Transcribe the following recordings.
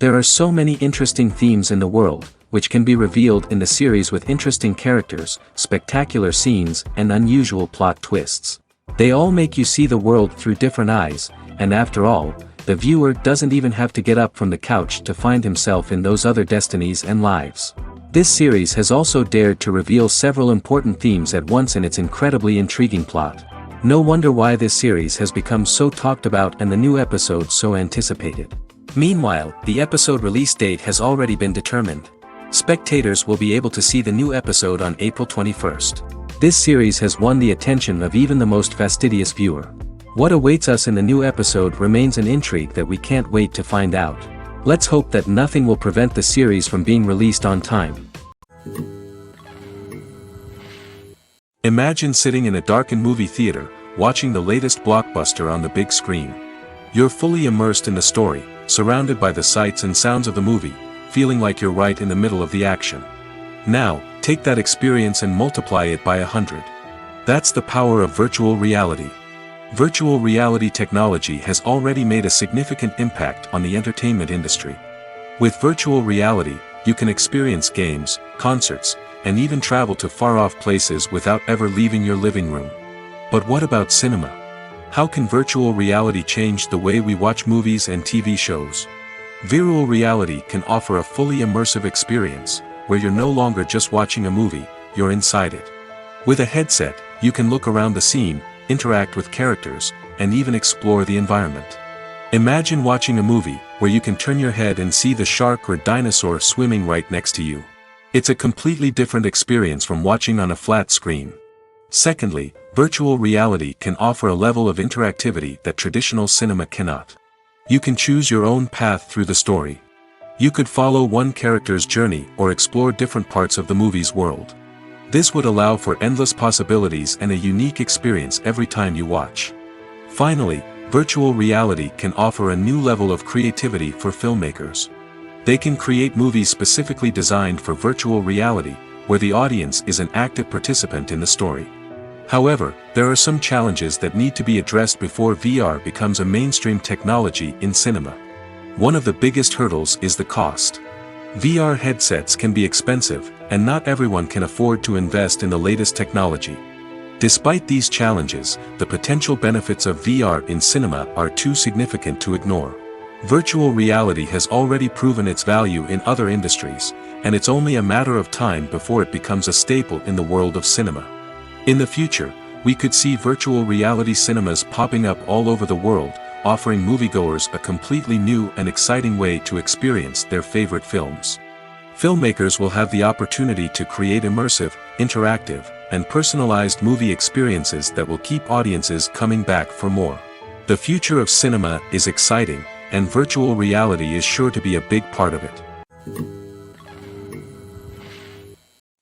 There are so many interesting themes in the world, which can be revealed in the series with interesting characters, spectacular scenes, and unusual plot twists. They all make you see the world through different eyes, and after all, the viewer doesn't even have to get up from the couch to find himself in those other destinies and lives. This series has also dared to reveal several important themes at once in its incredibly intriguing plot. No wonder why this series has become so talked about and the new episodes so anticipated. Meanwhile, the episode release date has already been determined. Spectators will be able to see the new episode on April 21st. This series has won the attention of even the most fastidious viewer. What awaits us in the new episode remains an intrigue that we can't wait to find out. Let's hope that nothing will prevent the series from being released on time. Imagine sitting in a darkened movie theater, watching the latest blockbuster on the big screen. You're fully immersed in the story, surrounded by the sights and sounds of the movie, feeling like you're right in the middle of the action. Now, take that experience and multiply it by 100. That's the power of virtual reality. Virtual reality technology has already made a significant impact on the entertainment industry. With virtual reality, you can experience games, concerts, and even travel to far-off places without ever leaving your living room. But what about cinema? How can virtual reality change the way we watch movies and TV shows? Virtual reality can offer a fully immersive experience, where you're no longer just watching a movie, you're inside it. With a headset, you can look around the scene, interact with characters, and even explore the environment. Imagine watching a movie, where you can turn your head and see the shark or dinosaur swimming right next to you. It's a completely different experience from watching on a flat screen. Secondly, virtual reality can offer a level of interactivity that traditional cinema cannot. You can choose your own path through the story. You could follow one character's journey or explore different parts of the movie's world. This would allow for endless possibilities and a unique experience every time you watch. Finally, virtual reality can offer a new level of creativity for filmmakers. They can create movies specifically designed for virtual reality, where the audience is an active participant in the story. However, there are some challenges that need to be addressed before VR becomes a mainstream technology in cinema. One of the biggest hurdles is the cost. VR headsets can be expensive, and not everyone can afford to invest in the latest technology. Despite these challenges, the potential benefits of VR in cinema are too significant to ignore. Virtual reality has already proven its value in other industries, and it's only a matter of time before it becomes a staple in the world of cinema. In the future, we could see virtual reality cinemas popping up all over the world, offering moviegoers a completely new and exciting way to experience their favorite films. Filmmakers will have the opportunity to create immersive, interactive, and personalized movie experiences that will keep audiences coming back for more. The future of cinema is exciting, and virtual reality is sure to be a big part of it.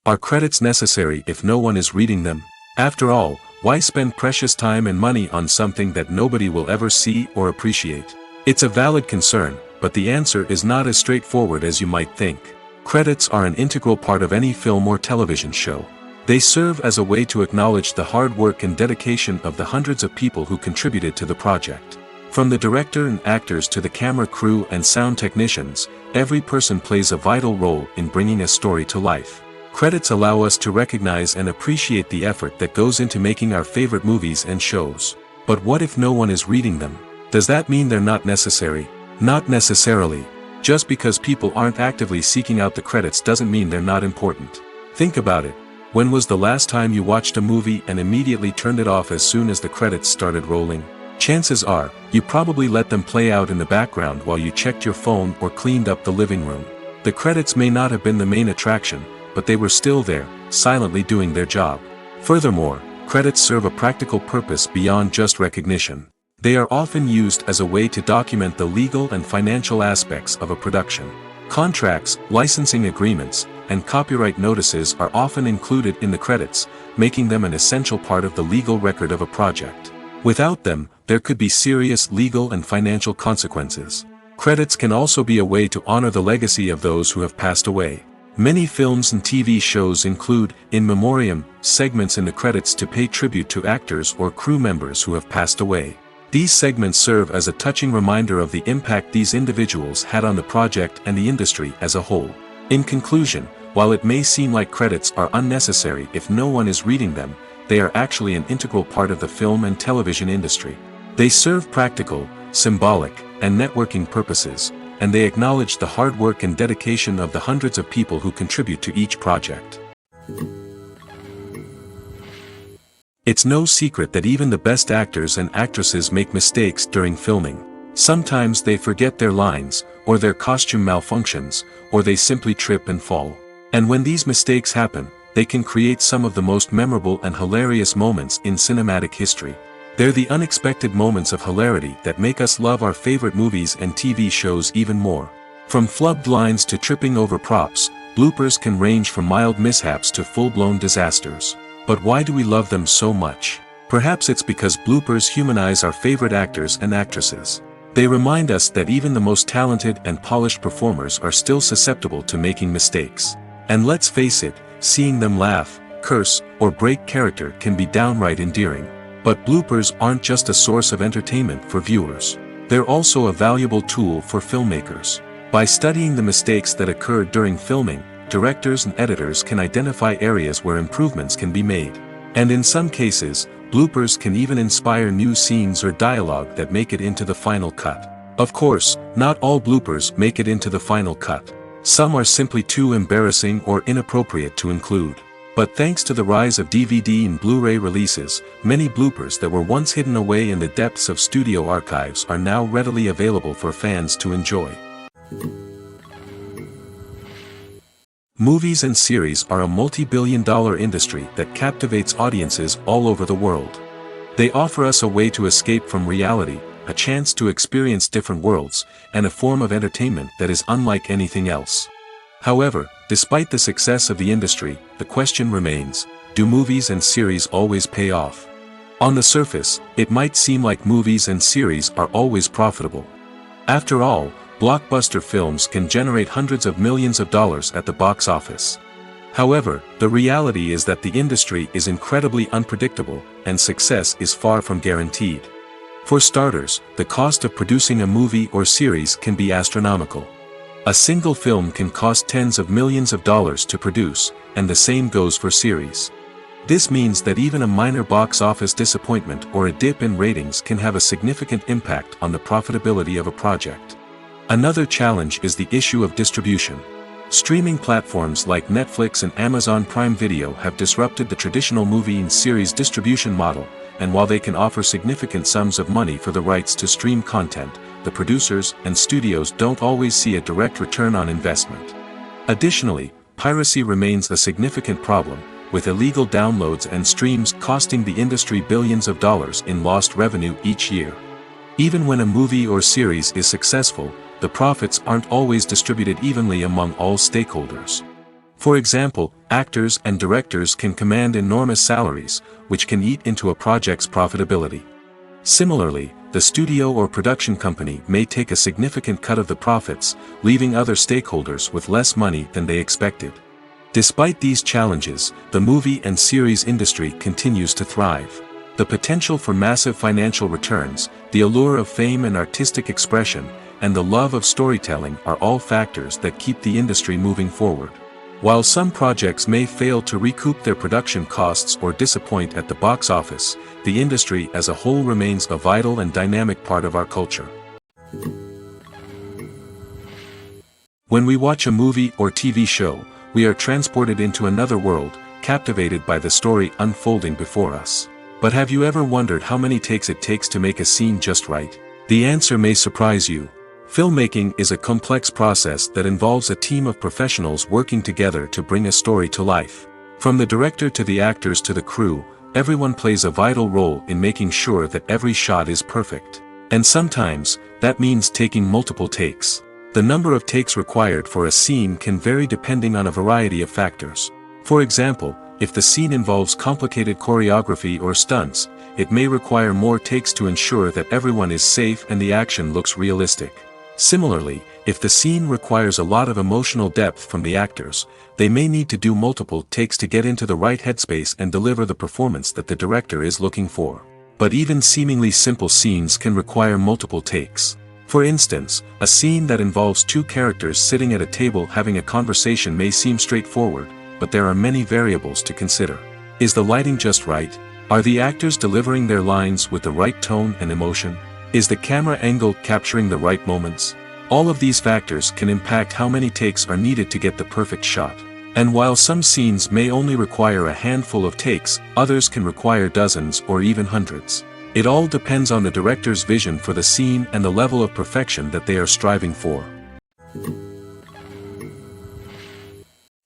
Are credits necessary if no one is reading them? After all, why spend precious time and money on something that nobody will ever see or appreciate? It's a valid concern, but the answer is not as straightforward as you might think. Credits are an integral part of any film or television show. They serve as a way to acknowledge the hard work and dedication of the hundreds of people who contributed to the project. From the director and actors to the camera crew and sound technicians, every person plays a vital role in bringing a story to life. Credits allow us to recognize and appreciate the effort that goes into making our favorite movies and shows. But what if no one is reading them? Does that mean they're not necessary? Not necessarily. Just because people aren't actively seeking out the credits doesn't mean they're not important. Think about it. When was the last time you watched a movie and immediately turned it off as soon as the credits started rolling? Chances are, you probably let them play out in the background while you checked your phone or cleaned up the living room. The credits may not have been the main attraction, but they were still there, silently doing their job. Furthermore, credits serve a practical purpose beyond just recognition. They are often used as a way to document the legal and financial aspects of a production. Contracts, licensing agreements, and copyright notices are often included in the credits, making them an essential part of the legal record of a project. Without them, there could be serious legal and financial consequences. Credits can also be a way to honor the legacy of those who have passed away. Many films and TV shows include, in memoriam, segments in the credits to pay tribute to actors or crew members who have passed away. These segments serve as a touching reminder of the impact these individuals had on the project and the industry as a whole. In conclusion, while it may seem like credits are unnecessary if no one is reading them, they are actually an integral part of the film and television industry. They serve practical, symbolic, and networking purposes, and they acknowledge the hard work and dedication of the hundreds of people who contribute to each project. It's no secret that even the best actors and actresses make mistakes during filming. Sometimes they forget their lines, or their costume malfunctions, or they simply trip and fall. And when these mistakes happen, they can create some of the most memorable and hilarious moments in cinematic history. They're the unexpected moments of hilarity that make us love our favorite movies and TV shows even more. From flubbed lines to tripping over props, bloopers can range from mild mishaps to full-blown disasters. But why do we love them so much? Perhaps it's because bloopers humanize our favorite actors and actresses. They remind us that even the most talented and polished performers are still susceptible to making mistakes. And let's face it, seeing them laugh, curse, or break character can be downright endearing. But bloopers aren't just a source of entertainment for viewers. They're also a valuable tool for filmmakers. By studying the mistakes that occurred during filming, directors and editors can identify areas where improvements can be made. And in some cases, bloopers can even inspire new scenes or dialogue that make it into the final cut. Of course, not all bloopers make it into the final cut. Some are simply too embarrassing or inappropriate to include. But thanks to the rise of DVD and Blu-ray releases, many bloopers that were once hidden away in the depths of studio archives are now readily available for fans to enjoy. Movies and series are a multi-billion-dollar industry that captivates audiences all over the world. They offer us a way to escape from reality, a chance to experience different worlds, and a form of entertainment that is unlike anything else. However, despite the success of the industry, the question remains, do movies and series always pay off? On the surface, it might seem like movies and series are always profitable. After all, blockbuster films can generate hundreds of millions of dollars at the box office. However, the reality is that the industry is incredibly unpredictable, and success is far from guaranteed. For starters, the cost of producing a movie or series can be astronomical. A single film can cost tens of millions of dollars to produce, and the same goes for series. This means that even a minor box office disappointment or a dip in ratings can have a significant impact on the profitability of a project. Another challenge is the issue of distribution. Streaming platforms like Netflix and Amazon Prime Video have disrupted the traditional movie and series distribution model, and while they can offer significant sums of money for the rights to stream content, the producers and studios don't always see a direct return on investment. Additionally, piracy remains a significant problem, with illegal downloads and streams costing the industry billions of dollars in lost revenue each year. Even when a movie or series is successful, the profits aren't always distributed evenly among all stakeholders. For example, actors and directors can command enormous salaries, which can eat into a project's profitability. Similarly, the studio or production company may take a significant cut of the profits, leaving other stakeholders with less money than they expected. Despite these challenges, the movie and series industry continues to thrive. The potential for massive financial returns, the allure of fame and artistic expression, and the love of storytelling are all factors that keep the industry moving forward. While some projects may fail to recoup their production costs or disappoint at the box office, the industry as a whole remains a vital and dynamic part of our culture. When we watch a movie or TV show, we are transported into another world, captivated by the story unfolding before us. But have you ever wondered how many takes it takes to make a scene just right? The answer may surprise you. Filmmaking is a complex process that involves a team of professionals working together to bring a story to life. From the director to the actors to the crew, everyone plays a vital role in making sure that every shot is perfect. And sometimes, that means taking multiple takes. The number of takes required for a scene can vary depending on a variety of factors. For example, if the scene involves complicated choreography or stunts, it may require more takes to ensure that everyone is safe and the action looks realistic. Similarly, if the scene requires a lot of emotional depth from the actors, they may need to do multiple takes to get into the right headspace and deliver the performance that the director is looking for. But even seemingly simple scenes can require multiple takes. For instance, a scene that involves two characters sitting at a table having a conversation may seem straightforward, but there are many variables to consider. Is the lighting just right? Are the actors delivering their lines with the right tone and emotion? Is the camera angle capturing the right moments? All of these factors can impact how many takes are needed to get the perfect shot. And while some scenes may only require a handful of takes, others can require dozens or even hundreds. It all depends on the director's vision for the scene and the level of perfection that they are striving for.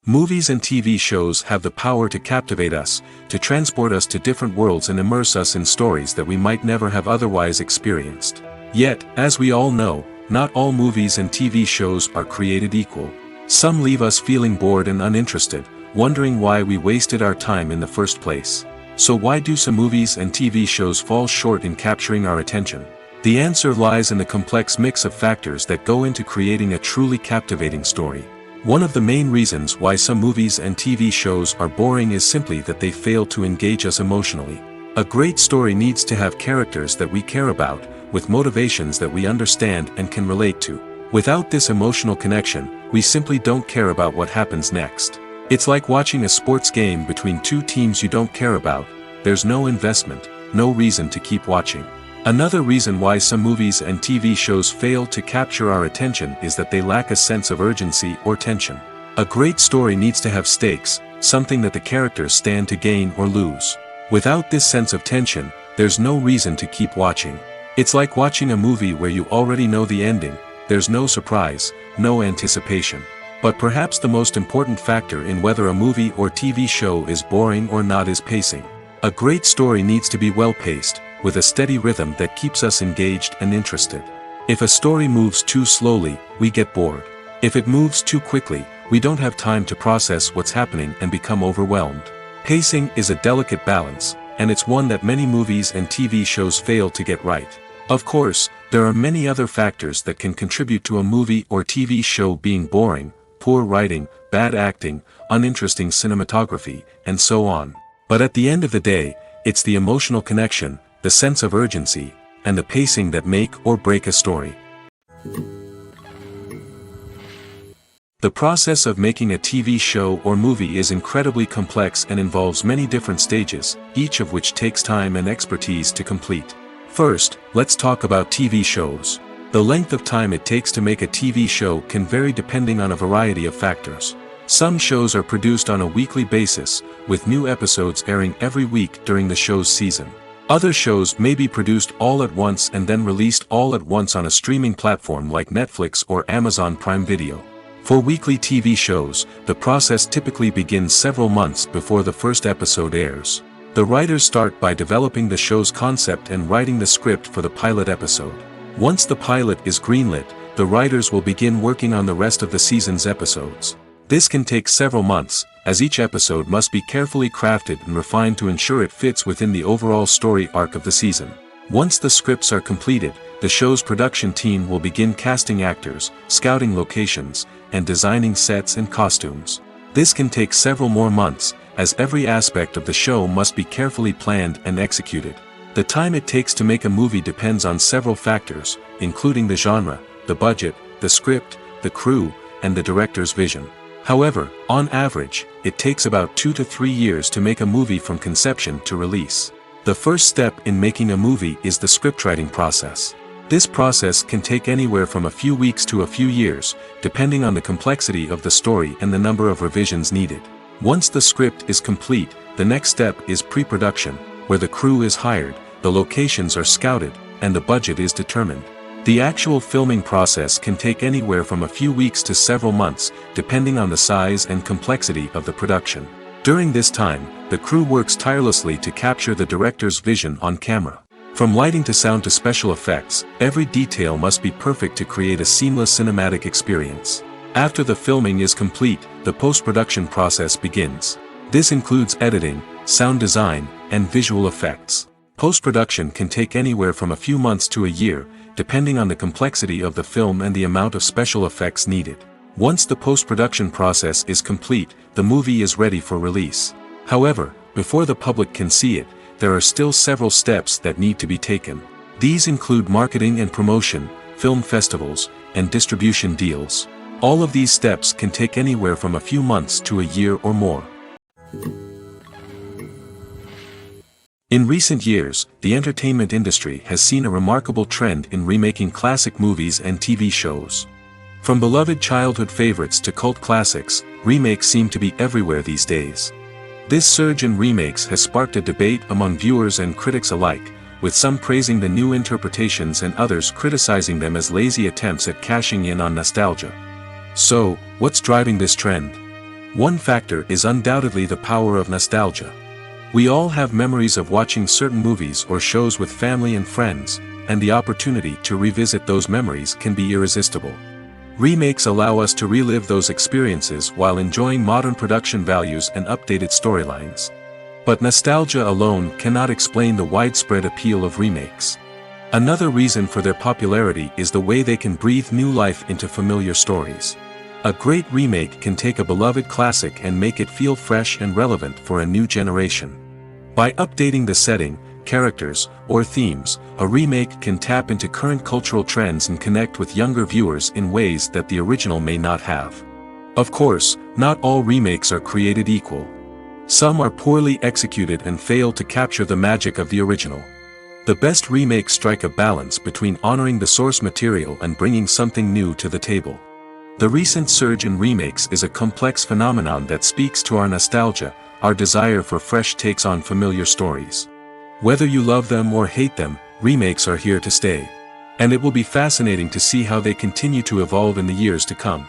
Movies and TV shows have the power to captivate us, to transport us to different worlds and immerse us in stories that we might never have otherwise experienced. Yet, as we all know, not all movies and TV shows are created equal. Some leave us feeling bored and uninterested, wondering why we wasted our time in the first place. So why do some movies and TV shows fall short in capturing our attention? The answer lies in the complex mix of factors that go into creating a truly captivating story. One of the main reasons why some movies and TV shows are boring is simply that they fail to engage us emotionally. A great story needs to have characters that we care about, with motivations that we understand and can relate to. Without this emotional connection, we simply don't care about what happens next. It's like watching a sports game between two teams you don't care about. There's no investment, no reason to keep watching. Another reason why some movies and TV shows fail to capture our attention is that they lack a sense of urgency or tension. A great story needs to have stakes, something that the characters stand to gain or lose. Without this sense of tension, there's no reason to keep watching. It's like watching a movie where you already know the ending. There's no surprise, no anticipation. But perhaps the most important factor in whether a movie or TV show is boring or not is pacing. A great story needs to be well-paced, with a steady rhythm that keeps us engaged and interested. If a story moves too slowly, we get bored. If it moves too quickly, we don't have time to process what's happening and become overwhelmed. Pacing is a delicate balance, and it's one that many movies and TV shows fail to get right. Of course, there are many other factors that can contribute to a movie or TV show being boring: poor writing, bad acting, uninteresting cinematography, and so on. But at the end of the day, it's the emotional connection, the sense of urgency, and the pacing that make or break a story. The process of making a TV show or movie is incredibly complex and involves many different stages, each of which takes time and expertise to complete. First, let's talk about TV shows. The length of time it takes to make a TV show can vary depending on a variety of factors. Some shows are produced on a weekly basis, with new episodes airing every week during the show's season. Other shows may be produced all at once and then released all at once on a streaming platform like Netflix or Amazon Prime Video. For weekly TV shows, the process typically begins several months before the first episode airs. The writers start by developing the show's concept and writing the script for the pilot episode. Once the pilot is greenlit, the writers will begin working on the rest of the season's episodes. This can take several months, as each episode must be carefully crafted and refined to ensure it fits within the overall story arc of the season. Once the scripts are completed, the show's production team will begin casting actors, scouting locations, and designing sets and costumes. This can take several more months, as every aspect of the show must be carefully planned and executed. The time it takes to make a movie depends on several factors, including the genre, the budget, the script, the crew, and the director's vision. However, on average, it takes about 2 to 3 years to make a movie from conception to release. The first step in making a movie is the scriptwriting process. This process can take anywhere from a few weeks to a few years, depending on the complexity of the story and the number of revisions needed. Once the script is complete, the next step is pre-production, where the crew is hired, the locations are scouted, and the budget is determined. The actual filming process can take anywhere from a few weeks to several months, depending on the size and complexity of the production. During this time, the crew works tirelessly to capture the director's vision on camera. From lighting to sound to special effects, every detail must be perfect to create a seamless cinematic experience. After the filming is complete, the post-production process begins. This includes editing, sound design, and visual effects. Post-production can take anywhere from a few months to a year, depending on the complexity of the film and the amount of special effects needed. Once the post-production process is complete, the movie is ready for release. However, before the public can see it, there are still several steps that need to be taken. These include marketing and promotion, film festivals, and distribution deals. All of these steps can take anywhere from a few months to a year or more. In recent years, the entertainment industry has seen a remarkable trend in remaking classic movies and TV shows. From beloved childhood favorites to cult classics, remakes seem to be everywhere these days. This surge in remakes has sparked a debate among viewers and critics alike, with some praising the new interpretations and others criticizing them as lazy attempts at cashing in on nostalgia. So, what's driving this trend? One factor is undoubtedly the power of nostalgia. We all have memories of watching certain movies or shows with family and friends, and the opportunity to revisit those memories can be irresistible. Remakes allow us to relive those experiences while enjoying modern production values and updated storylines. But nostalgia alone cannot explain the widespread appeal of remakes. Another reason for their popularity is the way they can breathe new life into familiar stories. A great remake can take a beloved classic and make it feel fresh and relevant for a new generation. By updating the setting, characters, or themes, a remake can tap into current cultural trends and connect with younger viewers in ways that the original may not have. Of course, not all remakes are created equal. Some are poorly executed and fail to capture the magic of the original. The best remakes strike a balance between honoring the source material and bringing something new to the table. The recent surge in remakes is a complex phenomenon that speaks to our nostalgia, our desire for fresh takes on familiar stories. Whether you love them or hate them, remakes are here to stay. And it will be fascinating to see how they continue to evolve in the years to come.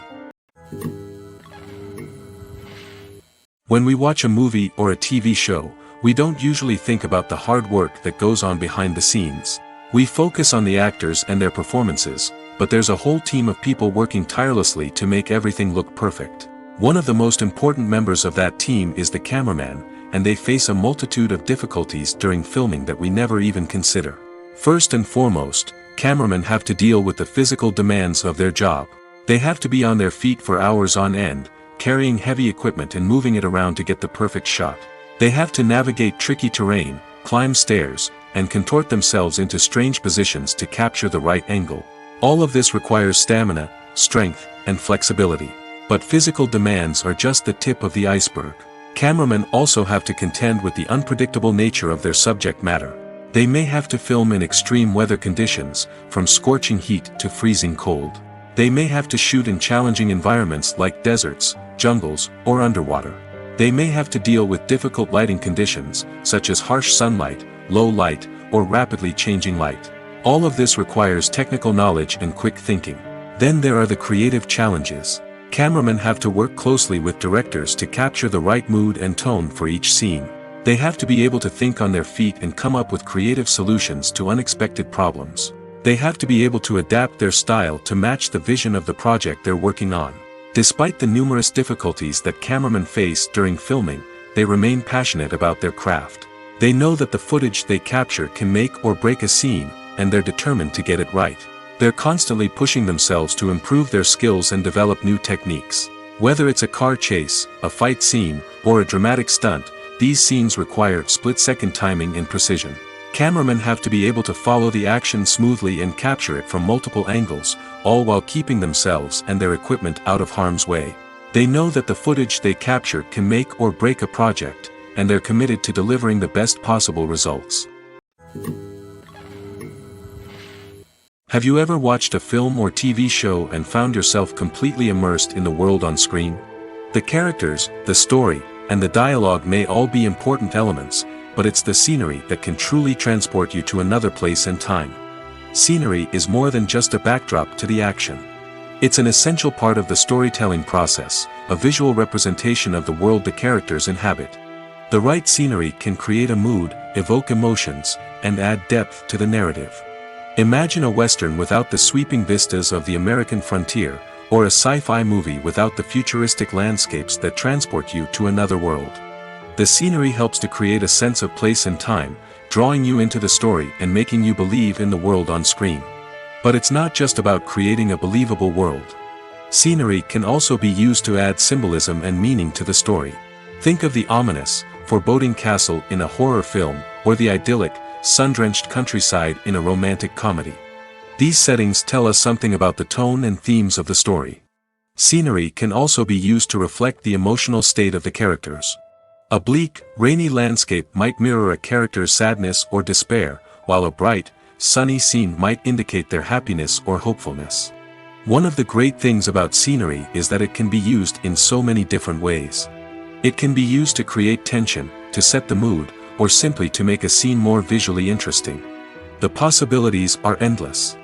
When we watch a movie or a TV show, we don't usually think about the hard work that goes on behind the scenes. We focus on the actors and their performances, but there's a whole team of people working tirelessly to make everything look perfect. One of the most important members of that team is the cameraman, and they face a multitude of difficulties during filming that we never even consider. First and foremost, cameramen have to deal with the physical demands of their job. They have to be on their feet for hours on end, carrying heavy equipment and moving it around to get the perfect shot. They have to navigate tricky terrain, climb stairs, and contort themselves into strange positions to capture the right angle. All of this requires stamina, strength, and flexibility. But physical demands are just the tip of the iceberg. Cameramen also have to contend with the unpredictable nature of their subject matter. They may have to film in extreme weather conditions, from scorching heat to freezing cold. They may have to shoot in challenging environments like deserts, jungles, or underwater. They may have to deal with difficult lighting conditions, such as harsh sunlight, low light, or rapidly changing light. All of this requires technical knowledge and quick thinking. Then there are the creative challenges. Cameramen have to work closely with directors to capture the right mood and tone for each scene. They have to be able to think on their feet and come up with creative solutions to unexpected problems. They have to be able to adapt their style to match the vision of the project they're working on. Despite the numerous difficulties that cameramen face during filming, they remain passionate about their craft. They know that the footage they capture can make or break a scene, and they're determined to get it right. They're constantly pushing themselves to improve their skills and develop new techniques. Whether it's a car chase, a fight scene, or a dramatic stunt, these scenes require split-second timing and precision. Cameramen have to be able to follow the action smoothly and capture it from multiple angles, all while keeping themselves and their equipment out of harm's way. They know that the footage they capture can make or break a project, and they're committed to delivering the best possible results. Have you ever watched a film or TV show and found yourself completely immersed in the world on screen? The characters, the story, and the dialogue may all be important elements, but it's the scenery that can truly transport you to another place and time. Scenery is more than just a backdrop to the action. It's an essential part of the storytelling process, a visual representation of the world the characters inhabit. The right scenery can create a mood, evoke emotions, and add depth to the narrative. Imagine a Western without the sweeping vistas of the American frontier, or a sci-fi movie without the futuristic landscapes that transport you to another world. The scenery helps to create a sense of place and time, drawing you into the story and making you believe in the world on screen. But it's not just about creating a believable world. Scenery can also be used to add symbolism and meaning to the story. Think of the ominous, foreboding castle in a horror film, or the idyllic, sun-drenched countryside in a romantic comedy. These settings tell us something about the tone and themes of the story. Scenery can also be used to reflect the emotional state of the characters. A bleak, rainy landscape might mirror a character's sadness or despair, while a bright, sunny scene might indicate their happiness or hopefulness. One of the great things about scenery is that it can be used in so many different ways. It can be used to create tension, to set the mood, or simply to make a scene more visually interesting. The possibilities are endless.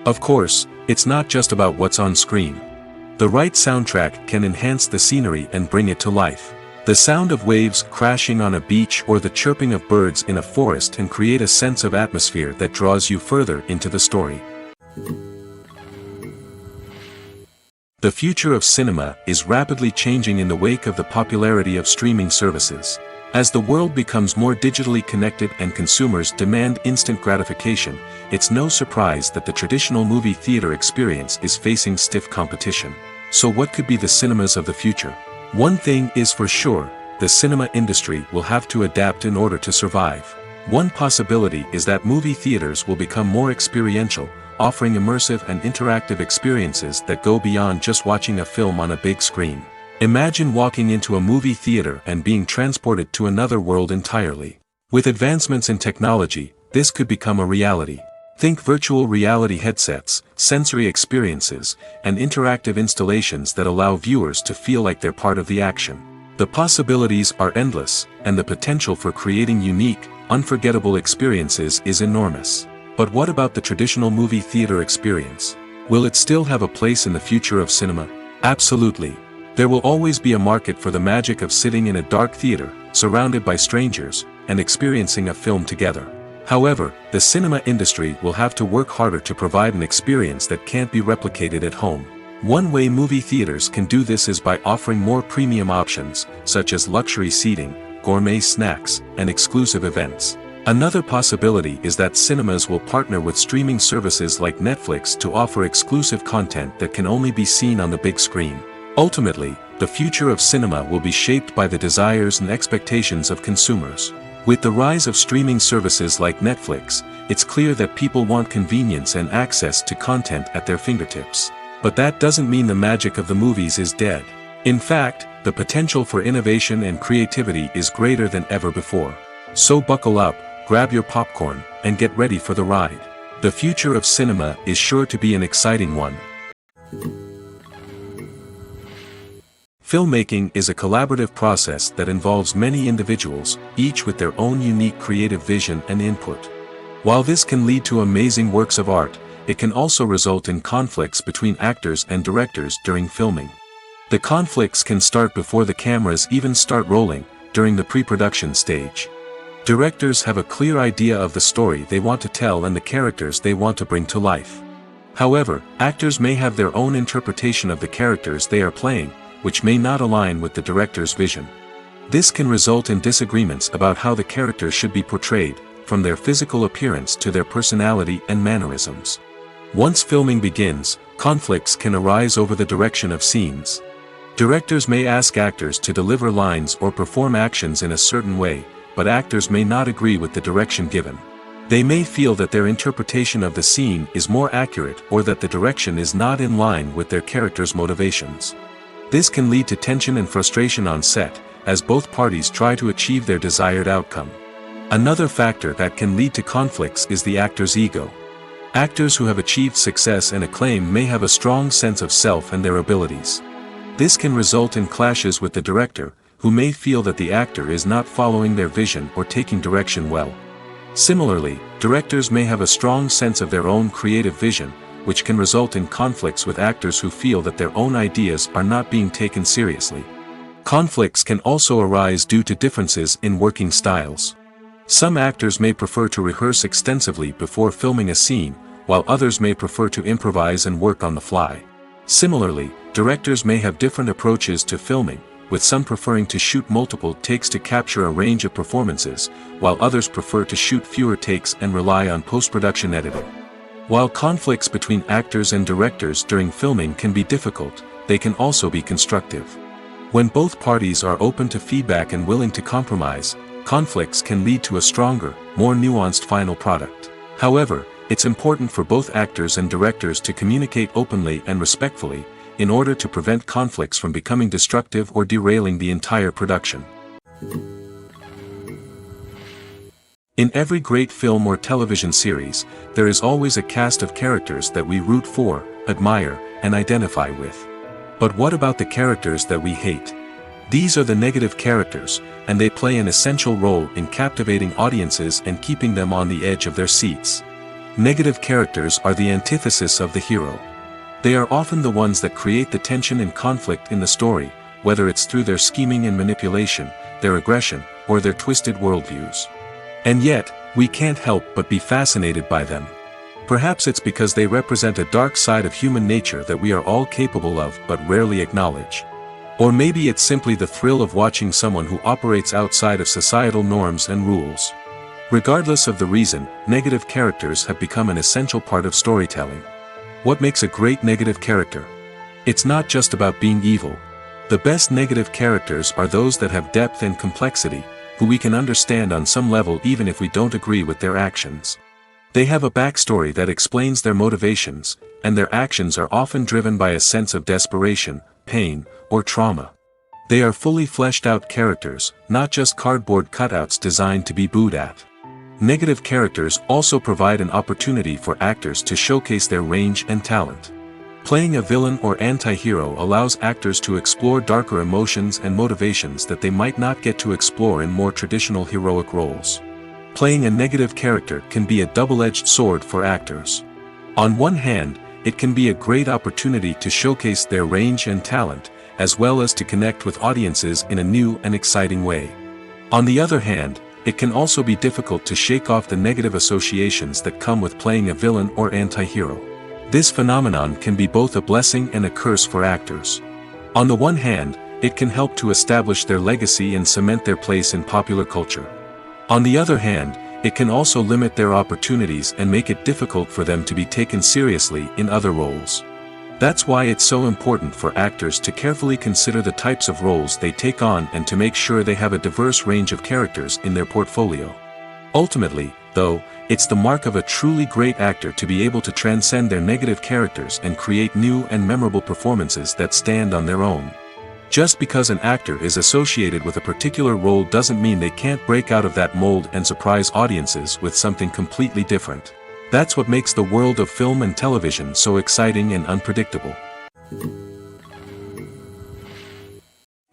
Of course, it's not just about what's on screen. The right soundtrack can enhance the scenery and bring it to life. The sound of waves crashing on a beach or the chirping of birds in a forest can create a sense of atmosphere that draws you further into the story. The future of cinema is rapidly changing in the wake of the popularity of streaming services. As the world becomes more digitally connected and consumers demand instant gratification, it's no surprise that the traditional movie theater experience is facing stiff competition. So what could be the cinemas of the future? One thing is for sure, the cinema industry will have to adapt in order to survive. One possibility is that movie theaters will become more experiential, offering immersive and interactive experiences that go beyond just watching a film on a big screen. Imagine walking into a movie theater and being transported to another world entirely. With advancements in technology, this could become a reality. Think virtual reality headsets, sensory experiences, and interactive installations that allow viewers to feel like they're part of the action. The possibilities are endless, and the potential for creating unique, unforgettable experiences is enormous. But what about the traditional movie theater experience? Will it still have a place in the future of cinema? Absolutely. There will always be a market for the magic of sitting in a dark theater, surrounded by strangers, and experiencing a film together. However, the cinema industry will have to work harder to provide an experience that can't be replicated at home. One way movie theaters can do this is by offering more premium options, such as luxury seating, gourmet snacks, and exclusive events. Another possibility is that cinemas will partner with streaming services like Netflix to offer exclusive content that can only be seen on the big screen. Ultimately, the future of cinema will be shaped by the desires and expectations of consumers. With the rise of streaming services like Netflix, it's clear that people want convenience and access to content at their fingertips. But that doesn't mean the magic of the movies is dead. In fact, the potential for innovation and creativity is greater than ever before. So buckle up, grab your popcorn, and get ready for the ride. The future of cinema is sure to be an exciting one. Filmmaking is a collaborative process that involves many individuals, each with their own unique creative vision and input. While this can lead to amazing works of art, it can also result in conflicts between actors and directors during filming. The conflicts can start before the cameras even start rolling, during the pre-production stage. Directors have a clear idea of the story they want to tell and the characters they want to bring to life. However, actors may have their own interpretation of the characters they are playing, which may not align with the director's vision. This can result in disagreements about how the characters should be portrayed, from their physical appearance to their personality and mannerisms. Once filming begins, conflicts can arise over the direction of scenes. Directors may ask actors to deliver lines or perform actions in a certain way, but actors may not agree with the direction given. They may feel that their interpretation of the scene is more accurate or that the direction is not in line with their character's motivations. This can lead to tension and frustration on set, as both parties try to achieve their desired outcome. Another factor that can lead to conflicts is the actor's ego. Actors who have achieved success and acclaim may have a strong sense of self and their abilities. This can result in clashes with the director, who may feel that the actor is not following their vision or taking direction well. Similarly, directors may have a strong sense of their own creative vision, which can result in conflicts with actors who feel that their own ideas are not being taken seriously. Conflicts can also arise due to differences in working styles. Some actors may prefer to rehearse extensively before filming a scene, while others may prefer to improvise and work on the fly. Similarly, directors may have different approaches to filming, with some preferring to shoot multiple takes to capture a range of performances, while others prefer to shoot fewer takes and rely on post-production editing. While conflicts between actors and directors during filming can be difficult, they can also be constructive. When both parties are open to feedback and willing to compromise, conflicts can lead to a stronger, more nuanced final product. However, it's important for both actors and directors to communicate openly and respectfully, in order to prevent conflicts from becoming destructive or derailing the entire production. In every great film or television series, there is always a cast of characters that we root for, admire, and identify with. But what about the characters that we hate? These are the negative characters, and they play an essential role in captivating audiences and keeping them on the edge of their seats. Negative characters are the antithesis of the hero. They are often the ones that create the tension and conflict in the story, whether it's through their scheming and manipulation, their aggression, or their twisted worldviews. And yet, we can't help but be fascinated by them. Perhaps it's because they represent a dark side of human nature that we are all capable of but rarely acknowledge. Or maybe it's simply the thrill of watching someone who operates outside of societal norms and rules. Regardless of the reason, negative characters have become an essential part of storytelling. What makes a great negative character? It's not just about being evil. The best negative characters are those that have depth and complexity, who we can understand on some level even if we don't agree with their actions. They have a backstory that explains their motivations, and their actions are often driven by a sense of desperation, pain, or trauma. They are fully fleshed out characters, not just cardboard cutouts designed to be booed at. Negative characters also provide an opportunity for actors to showcase their range and talent. Playing a villain or anti-hero allows actors to explore darker emotions and motivations that they might not get to explore in more traditional heroic roles. Playing a negative character can be a double-edged sword for actors. On one hand, it can be a great opportunity to showcase their range and talent, as well as to connect with audiences in a new and exciting way. On the other hand, it can also be difficult to shake off the negative associations that come with playing a villain or anti-hero. This phenomenon can be both a blessing and a curse for actors. On the one hand, it can help to establish their legacy and cement their place in popular culture. On the other hand, it can also limit their opportunities and make it difficult for them to be taken seriously in other roles. That's why it's so important for actors to carefully consider the types of roles they take on and to make sure they have a diverse range of characters in their portfolio. Ultimately, though, it's the mark of a truly great actor to be able to transcend their negative characters and create new and memorable performances that stand on their own. Just because an actor is associated with a particular role doesn't mean they can't break out of that mold and surprise audiences with something completely different. That's what makes the world of film and television so exciting and unpredictable.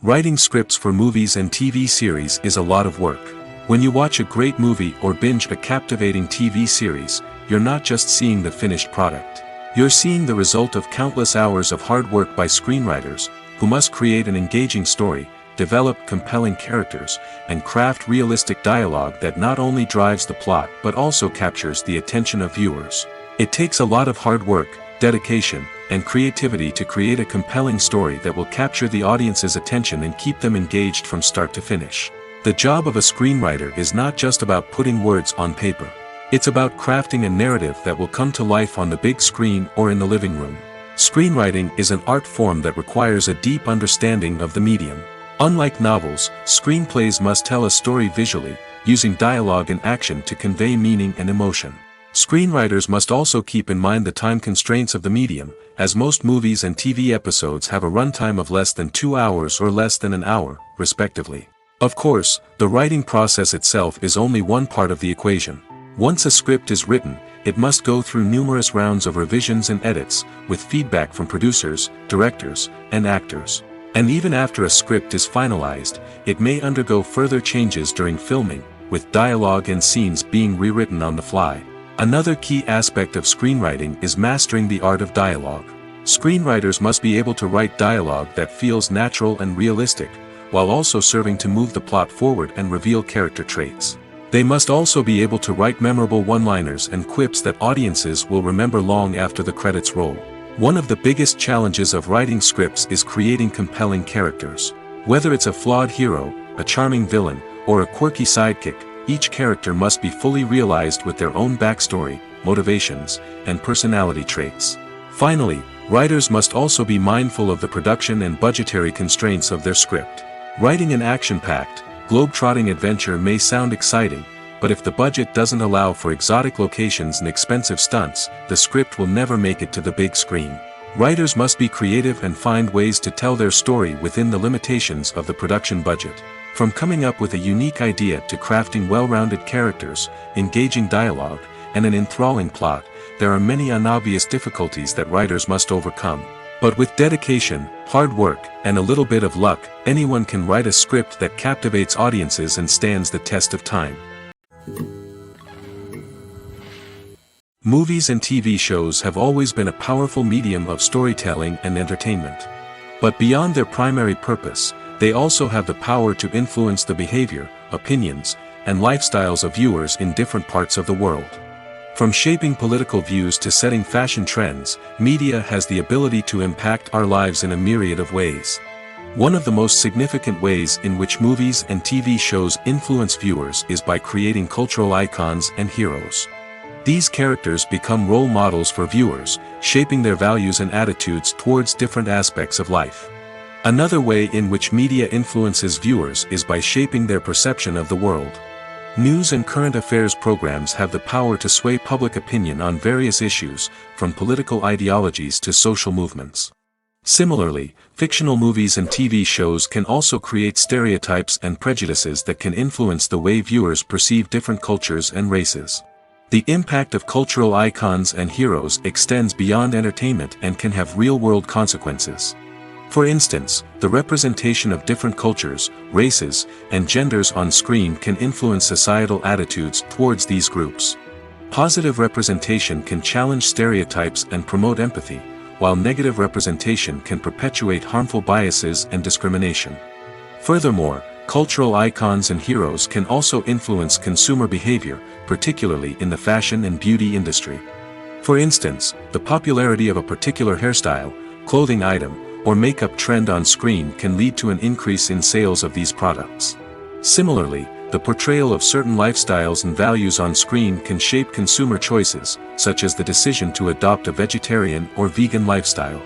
Writing scripts for movies and TV series is a lot of work. When you watch a great movie or binge a captivating TV series, you're not just seeing the finished product. You're seeing the result of countless hours of hard work by screenwriters, who must create an engaging story, develop compelling characters, and craft realistic dialogue that not only drives the plot but also captures the attention of viewers. It takes a lot of hard work, dedication, and creativity to create a compelling story that will capture the audience's attention and keep them engaged from start to finish. The job of a screenwriter is not just about putting words on paper. It's about crafting a narrative that will come to life on the big screen or in the living room. Screenwriting is an art form that requires a deep understanding of the medium. Unlike novels, screenplays must tell a story visually, using dialogue and action to convey meaning and emotion. Screenwriters must also keep in mind the time constraints of the medium, as most movies and TV episodes have a runtime of less than 2 hours or less than an hour, respectively. Of course, the writing process itself is only one part of the equation. Once a script is written, it must go through numerous rounds of revisions and edits, with feedback from producers, directors, and actors. And even after a script is finalized, it may undergo further changes during filming, with dialogue and scenes being rewritten on the fly. Another key aspect of screenwriting is mastering the art of dialogue. Screenwriters must be able to write dialogue that feels natural and realistic, while also serving to move the plot forward and reveal character traits. They must also be able to write memorable one-liners and quips that audiences will remember long after the credits roll. One of the biggest challenges of writing scripts is creating compelling characters. Whether it's a flawed hero, a charming villain, or a quirky sidekick, each character must be fully realized with their own backstory, motivations, and personality traits. Finally, Writers must also be mindful of the production and budgetary constraints of their script. Writing an action-packed, globe-trotting adventure may sound exciting, but if the budget doesn't allow for exotic locations and expensive stunts, the script will never make it to the big screen. Writers must be creative and find ways to tell their story within the limitations of the production budget. From coming up with a unique idea to crafting well-rounded characters, engaging dialogue, and an enthralling plot, there are many unobvious difficulties that writers must overcome. But with dedication, hard work, and a little bit of luck, anyone can write a script that captivates audiences and stands the test of time. Movies and TV shows have always been a powerful medium of storytelling and entertainment. But beyond their primary purpose, they also have the power to influence the behavior, opinions, and lifestyles of viewers in different parts of the world. From shaping political views to setting fashion trends, media has the ability to impact our lives in a myriad of ways. One of the most significant ways in which movies and TV shows influence viewers is by creating cultural icons and heroes. These characters become role models for viewers, shaping their values and attitudes towards different aspects of life. Another way in which media influences viewers is by shaping their perception of the world. News and current affairs programs have the power to sway public opinion on various issues, from political ideologies to social movements. Similarly, fictional movies and TV shows can also create stereotypes and prejudices that can influence the way viewers perceive different cultures and races. The impact of cultural icons and heroes extends beyond entertainment and can have real-world consequences. For instance, the representation of different cultures, races, and genders on screen can influence societal attitudes towards these groups. Positive representation can challenge stereotypes and promote empathy, while negative representation can perpetuate harmful biases and discrimination. Furthermore, cultural icons and heroes can also influence consumer behavior, particularly in the fashion and beauty industry. For instance, the popularity of a particular hairstyle, clothing item, or makeup trend on screen can lead to an increase in sales of these products. Similarly, the portrayal of certain lifestyles and values on screen can shape consumer choices, such as the decision to adopt a vegetarian or vegan lifestyle.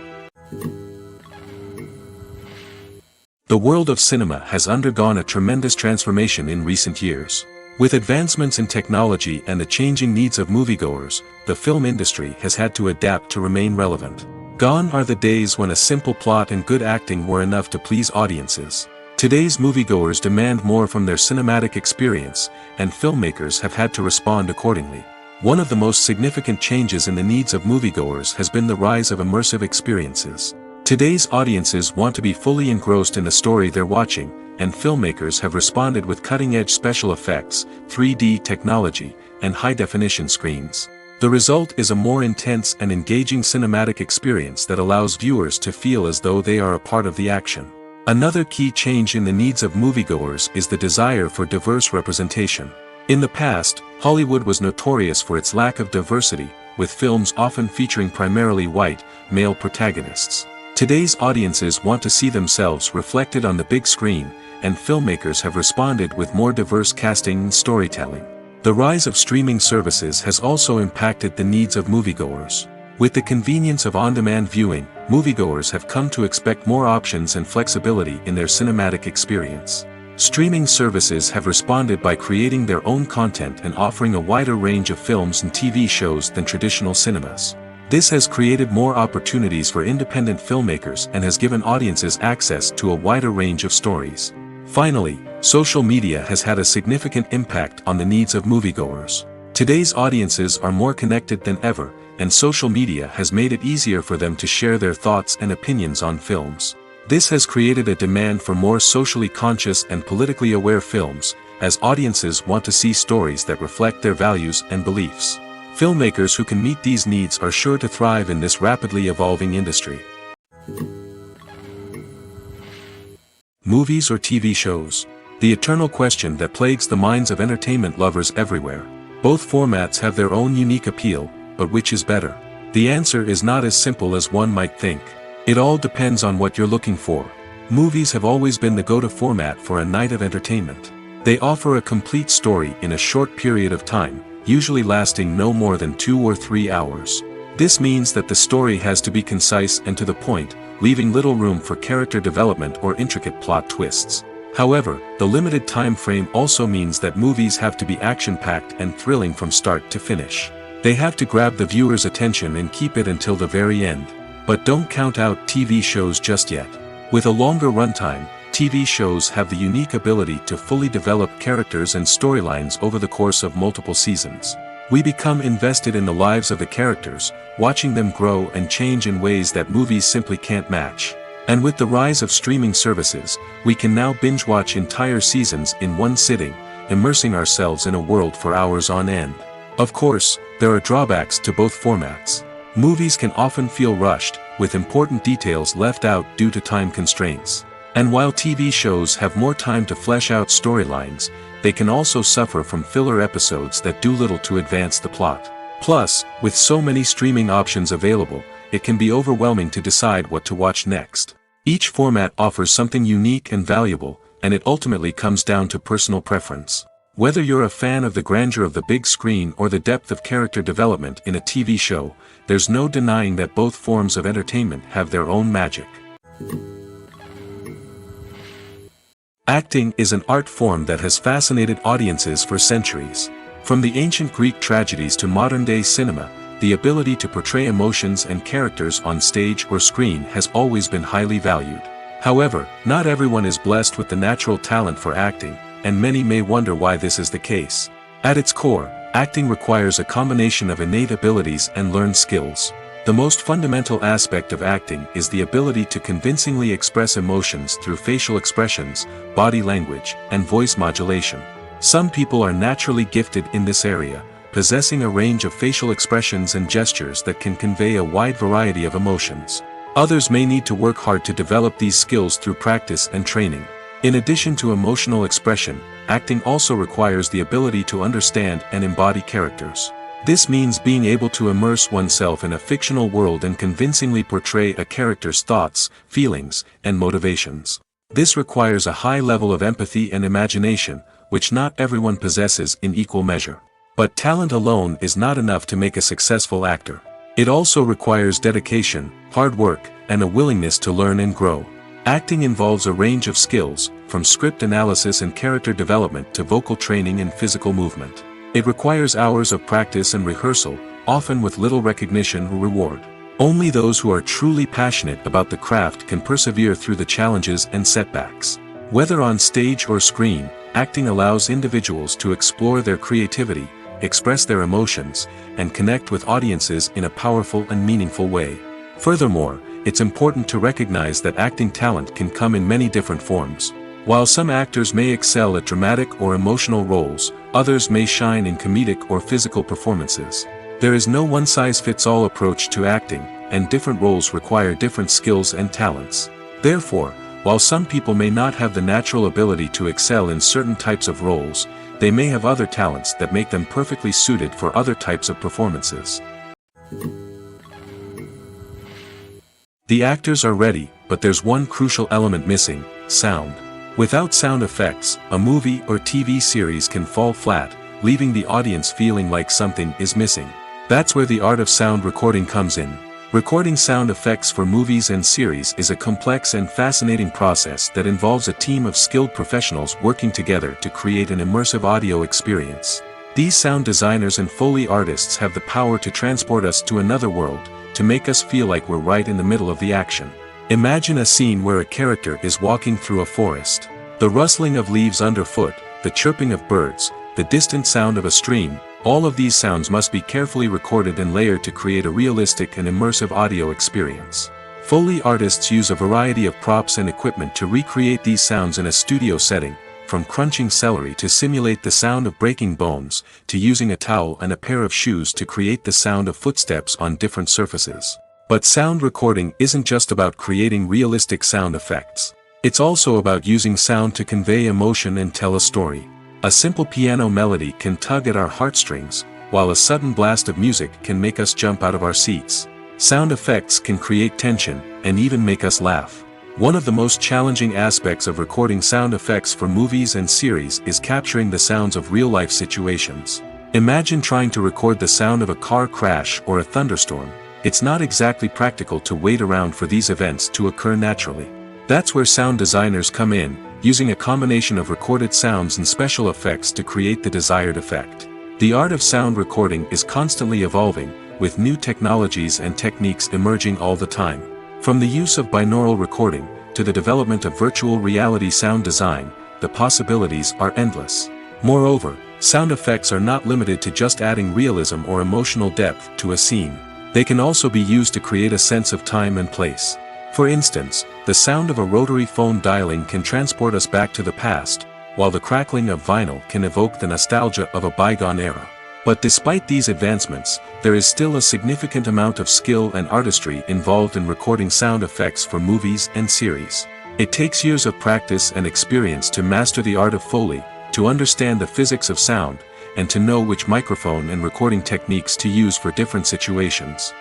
The world of cinema has undergone a tremendous transformation in recent years. With advancements in technology and the changing needs of moviegoers, the film industry has had to adapt to remain relevant. Gone are the days when a simple plot and good acting were enough to please audiences. Today's moviegoers demand more from their cinematic experience, and filmmakers have had to respond accordingly. One of the most significant changes in the needs of moviegoers has been the rise of immersive experiences. Today's audiences want to be fully engrossed in the story they're watching, and filmmakers have responded with cutting-edge special effects, 3D technology, and high-definition screens. The result is a more intense and engaging cinematic experience that allows viewers to feel as though they are a part of the action. Another key change in the needs of moviegoers is the desire for diverse representation. In the past, Hollywood was notorious for its lack of diversity, with films often featuring primarily white, male protagonists. Today's audiences want to see themselves reflected on the big screen, and filmmakers have responded with more diverse casting and storytelling. The rise of streaming services has also impacted the needs of moviegoers. With the convenience of on-demand viewing, moviegoers have come to expect more options and flexibility in their cinematic experience. Streaming services have responded by creating their own content and offering a wider range of films and TV shows than traditional cinemas. This has created more opportunities for independent filmmakers and has given audiences access to a wider range of stories. Finally, social media has had a significant impact on the needs of moviegoers. Today's audiences are more connected than ever, and social media has made it easier for them to share their thoughts and opinions on films. This has created a demand for more socially conscious and politically aware films, as audiences want to see stories that reflect their values and beliefs. Filmmakers who can meet these needs are sure to thrive in this rapidly evolving industry. Movies or TV shows? The eternal question that plagues the minds of entertainment lovers everywhere. Both formats have their own unique appeal, but which is better? The answer is not as simple as one might think. It all depends on what you're looking for. Movies have always been the go-to format for a night of entertainment. They offer a complete story in a short period of time, usually lasting no more than 2 or 3 hours. This means that the story has to be concise and to the point, leaving little room for character development or intricate plot twists. However, the limited time frame also means that movies have to be action-packed and thrilling from start to finish. They have to grab the viewer's attention and keep it until the very end. But don't count out TV shows just yet. With a longer runtime, TV shows have the unique ability to fully develop characters and storylines over the course of multiple seasons. We become invested in the lives of the characters, watching them grow and change in ways that movies simply can't match. And with the rise of streaming services, we can now binge-watch entire seasons in one sitting, immersing ourselves in a world for hours on end. Of course, there are drawbacks to both formats. Movies can often feel rushed, with important details left out due to time constraints. And while TV shows have more time to flesh out storylines, they can also suffer from filler episodes that do little to advance the plot. Plus, with so many streaming options available, it can be overwhelming to decide what to watch next. Each format offers something unique and valuable, and it ultimately comes down to personal preference. Whether you're a fan of the grandeur of the big screen or the depth of character development in a TV show, there's no denying that both forms of entertainment have their own magic. Acting is an art form that has fascinated audiences for centuries. From the ancient Greek tragedies to modern-day cinema, the ability to portray emotions and characters on stage or screen has always been highly valued. However, not everyone is blessed with the natural talent for acting, and many may wonder why this is the case. At its core, acting requires a combination of innate abilities and learned skills. The most fundamental aspect of acting is the ability to convincingly express emotions through facial expressions, body language, and voice modulation. Some people are naturally gifted in this area, possessing a range of facial expressions and gestures that can convey a wide variety of emotions. Others may need to work hard to develop these skills through practice and training. In addition to emotional expression, acting also requires the ability to understand and embody characters. This means being able to immerse oneself in a fictional world and convincingly portray a character's thoughts, feelings, and motivations. This requires a high level of empathy and imagination, which not everyone possesses in equal measure. But talent alone is not enough to make a successful actor. It also requires dedication, hard work, and a willingness to learn and grow. Acting involves a range of skills, from script analysis and character development to vocal training and physical movement. It requires hours of practice and rehearsal, often with little recognition or reward. Only those who are truly passionate about the craft can persevere through the challenges and setbacks. Whether on stage or screen, acting allows individuals to explore their creativity, express their emotions, and connect with audiences in a powerful and meaningful way. Furthermore, it's important to recognize that acting talent can come in many different forms. While some actors may excel at dramatic or emotional roles, others may shine in comedic or physical performances. There is no one-size-fits-all approach to acting, and different roles require different skills and talents. Therefore, while some people may not have the natural ability to excel in certain types of roles, they may have other talents that make them perfectly suited for other types of performances. The actors are ready, but there's one crucial element missing: sound. Without sound effects, a movie or TV series can fall flat, leaving the audience feeling like something is missing. That's where the art of sound recording comes in. Recording sound effects for movies and series is a complex and fascinating process that involves a team of skilled professionals working together to create an immersive audio experience. These sound designers and Foley artists have the power to transport us to another world, to make us feel like we're right in the middle of the action. Imagine a scene where a character is walking through a forest. The rustling of leaves underfoot, the chirping of birds, the distant sound of a stream, all of these sounds must be carefully recorded and layered to create a realistic and immersive audio experience. Foley artists use a variety of props and equipment to recreate these sounds in a studio setting, from crunching celery to simulate the sound of breaking bones, to using a towel and a pair of shoes to create the sound of footsteps on different surfaces. But sound recording isn't just about creating realistic sound effects. It's also about using sound to convey emotion and tell a story. A simple piano melody can tug at our heartstrings, while a sudden blast of music can make us jump out of our seats. Sound effects can create tension, and even make us laugh. One of the most challenging aspects of recording sound effects for movies and series is capturing the sounds of real-life situations. Imagine trying to record the sound of a car crash or a thunderstorm. It's not exactly practical to wait around for these events to occur naturally. That's where sound designers come in, using a combination of recorded sounds and special effects to create the desired effect. The art of sound recording is constantly evolving, with new technologies and techniques emerging all the time. From the use of binaural recording, to the development of virtual reality sound design, the possibilities are endless. Moreover, sound effects are not limited to just adding realism or emotional depth to a scene. They can also be used to create a sense of time and place. For instance, the sound of a rotary phone dialing can transport us back to the past, while the crackling of vinyl can evoke the nostalgia of a bygone era. But despite these advancements, there is still a significant amount of skill and artistry involved in recording sound effects for movies and series. It takes years of practice and experience to master the art of Foley, to understand the physics of sound, and to know which microphone and recording techniques to use for different situations.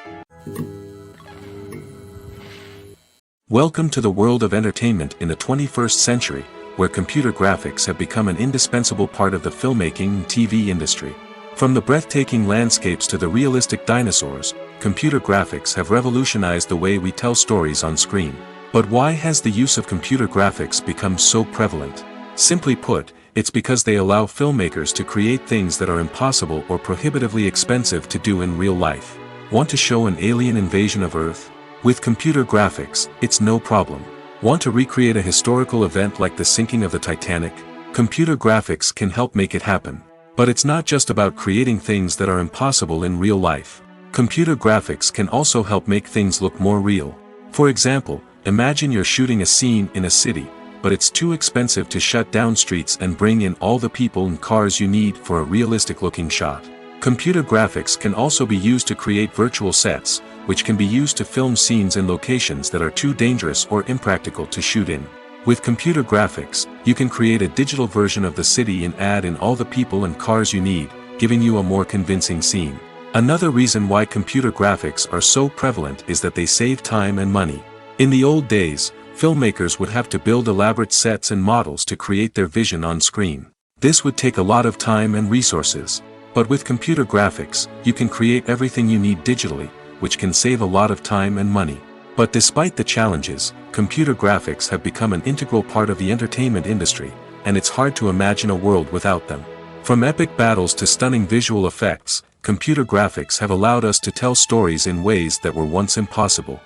Welcome to the world of entertainment in the 21st century, where computer graphics have become an indispensable part of the filmmaking and TV industry. From the breathtaking landscapes to the realistic dinosaurs, computer graphics have revolutionized the way we tell stories on screen. But why has the use of computer graphics become so prevalent? Simply put, it's because they allow filmmakers to create things that are impossible or prohibitively expensive to do in real life. Want to show an alien invasion of Earth? With computer graphics, it's no problem. Want to recreate a historical event like the sinking of the Titanic? Computer graphics can help make it happen. But it's not just about creating things that are impossible in real life. Computer graphics can also help make things look more real. For example, imagine you're shooting a scene in a city, but it's too expensive to shut down streets and bring in all the people and cars you need for a realistic-looking shot. Computer graphics can also be used to create virtual sets, which can be used to film scenes in locations that are too dangerous or impractical to shoot in. With computer graphics, you can create a digital version of the city and add in all the people and cars you need, giving you a more convincing scene. Another reason why computer graphics are so prevalent is that they save time and money. In the old days, filmmakers would have to build elaborate sets and models to create their vision on screen. This would take a lot of time and resources. But with computer graphics, you can create everything you need digitally, which can save a lot of time and money. But despite the challenges, computer graphics have become an integral part of the entertainment industry, and it's hard to imagine a world without them. From epic battles to stunning visual effects, computer graphics have allowed us to tell stories in ways that were once impossible.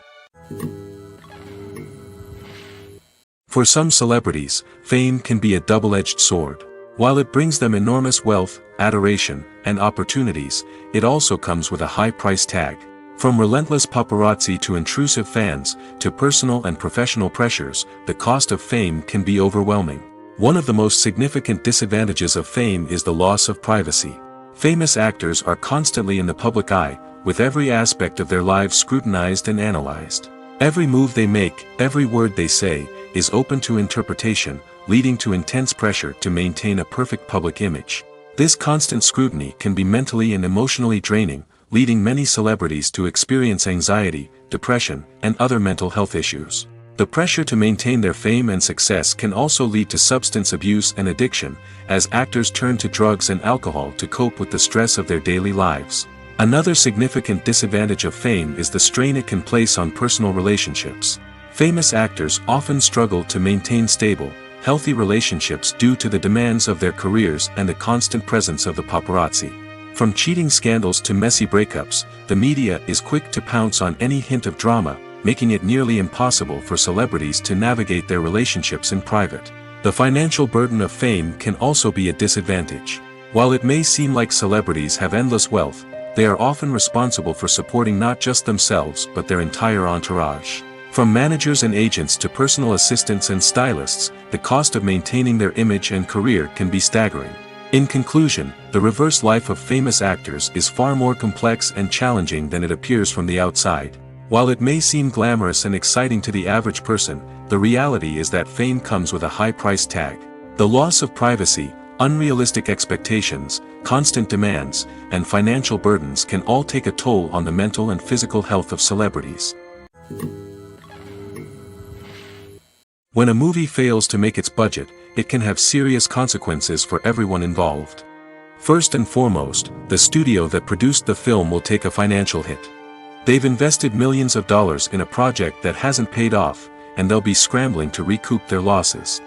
For some celebrities, fame can be a double-edged sword. While it brings them enormous wealth, adoration, and opportunities, it also comes with a high price tag. From relentless paparazzi to intrusive fans, to personal and professional pressures, the cost of fame can be overwhelming. One of the most significant disadvantages of fame is the loss of privacy. Famous actors are constantly in the public eye, with every aspect of their lives scrutinized and analyzed. Every move they make, every word they say, is open to interpretation, leading to intense pressure to maintain a perfect public image. This constant scrutiny can be mentally and emotionally draining, leading many celebrities to experience anxiety, depression, and other mental health issues. The pressure to maintain their fame and success can also lead to substance abuse and addiction, as actors turn to drugs and alcohol to cope with the stress of their daily lives. Another significant disadvantage of fame is the strain it can place on personal relationships. Famous actors often struggle to maintain stable, healthy relationships due to the demands of their careers and the constant presence of the paparazzi. From cheating scandals to messy breakups, the media is quick to pounce on any hint of drama, making it nearly impossible for celebrities to navigate their relationships in private. The financial burden of fame can also be a disadvantage. While it may seem like celebrities have endless wealth, they are often responsible for supporting not just themselves but their entire entourage. From managers and agents to personal assistants and stylists, the cost of maintaining their image and career can be staggering. In conclusion, the reverse life of famous actors is far more complex and challenging than it appears from the outside. While it may seem glamorous and exciting to the average person, the reality is that fame comes with a high price tag. The loss of privacy, unrealistic expectations, constant demands, and financial burdens can all take a toll on the mental and physical health of celebrities. When a movie fails to make its budget, it can have serious consequences for everyone involved. First and foremost, the studio that produced the film will take a financial hit. They've invested millions of dollars in a project that hasn't paid off, and they'll be scrambling to recoup their losses.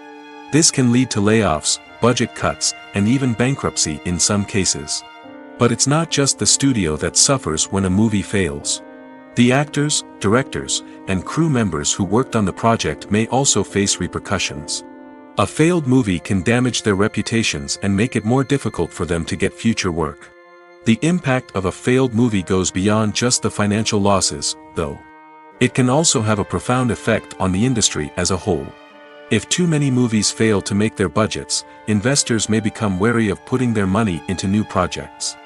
This can lead to layoffs, budget cuts, and even bankruptcy in some cases. But it's not just the studio that suffers when a movie fails. The actors, directors, and crew members who worked on the project may also face repercussions. A failed movie can damage their reputations and make it more difficult for them to get future work. The impact of a failed movie goes beyond just the financial losses, though. It can also have a profound effect on the industry as a whole. If too many movies fail to make their budgets, investors may become wary of putting their money into new projects.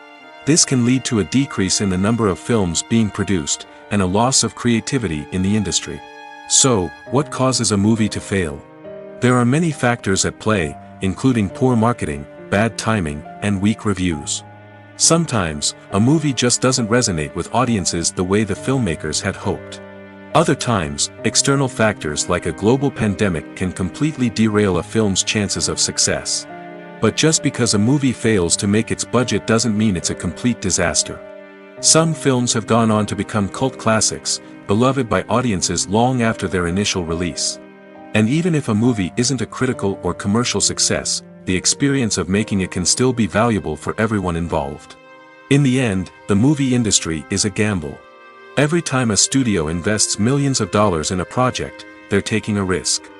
This can lead to a decrease in the number of films being produced, and a loss of creativity in the industry. So, what causes a movie to fail? There are many factors at play, including poor marketing, bad timing, and weak reviews. Sometimes, a movie just doesn't resonate with audiences the way the filmmakers had hoped. Other times, external factors like a global pandemic can completely derail a film's chances of success. But just because a movie fails to make its budget doesn't mean it's a complete disaster. Some films have gone on to become cult classics, beloved by audiences long after their initial release. And even if a movie isn't a critical or commercial success, the experience of making it can still be valuable for everyone involved. In the end, the movie industry is a gamble. Every time a studio invests millions of dollars in a project, they're taking a risk.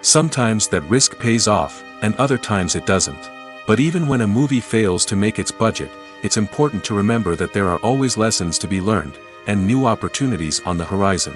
Sometimes that risk pays off, and other times it doesn't. But even when a movie fails to make its budget, it's important to remember that there are always lessons to be learned, and new opportunities on the horizon.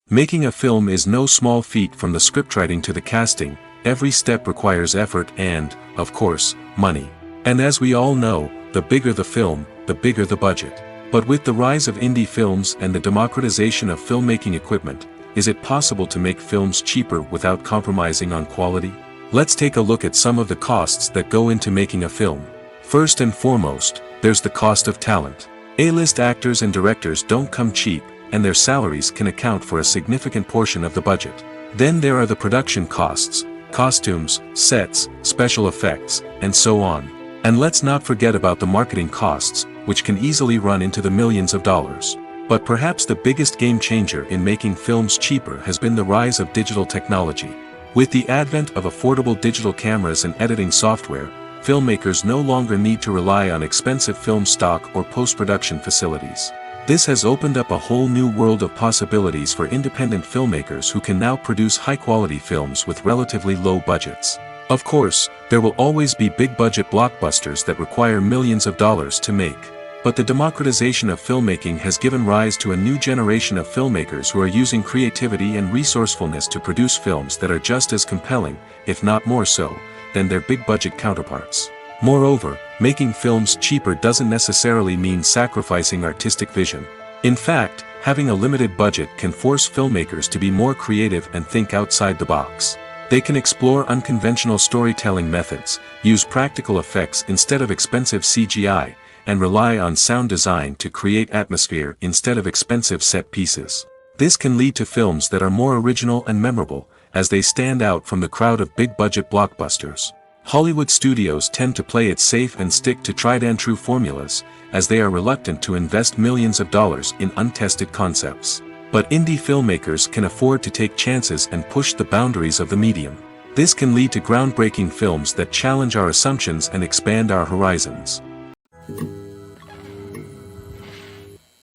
Making a film is no small feat. From the scriptwriting to the casting, every step requires effort and, of course, money. And as we all know, the bigger the film, the bigger the budget. But with the rise of indie films and the democratization of filmmaking equipment, is it possible to make films cheaper without compromising on quality? Let's take a look at some of the costs that go into making a film. First and foremost, there's the cost of talent. A-list actors and directors don't come cheap, and their salaries can account for a significant portion of the budget. Then there are the production costs, costumes, sets, special effects, and so on. And let's not forget about the marketing costs, which can easily run into the millions of dollars. But perhaps the biggest game changer in making films cheaper has been the rise of digital technology. With the advent of affordable digital cameras and editing software, filmmakers no longer need to rely on expensive film stock or post-production facilities. This has opened up a whole new world of possibilities for independent filmmakers who can now produce high-quality films with relatively low budgets. Of course, there will always be big-budget blockbusters that require millions of dollars to make. But the democratization of filmmaking has given rise to a new generation of filmmakers who are using creativity and resourcefulness to produce films that are just as compelling, if not more so, than their big-budget counterparts. Moreover, making films cheaper doesn't necessarily mean sacrificing artistic vision. In fact, having a limited budget can force filmmakers to be more creative and think outside the box. They can explore unconventional storytelling methods, use practical effects instead of expensive CGI, and rely on sound design to create atmosphere instead of expensive set pieces. This can lead to films that are more original and memorable, as they stand out from the crowd of big-budget blockbusters. Hollywood studios tend to play it safe and stick to tried-and-true formulas, as they are reluctant to invest millions of dollars in untested concepts. But indie filmmakers can afford to take chances and push the boundaries of the medium. This can lead to groundbreaking films that challenge our assumptions and expand our horizons.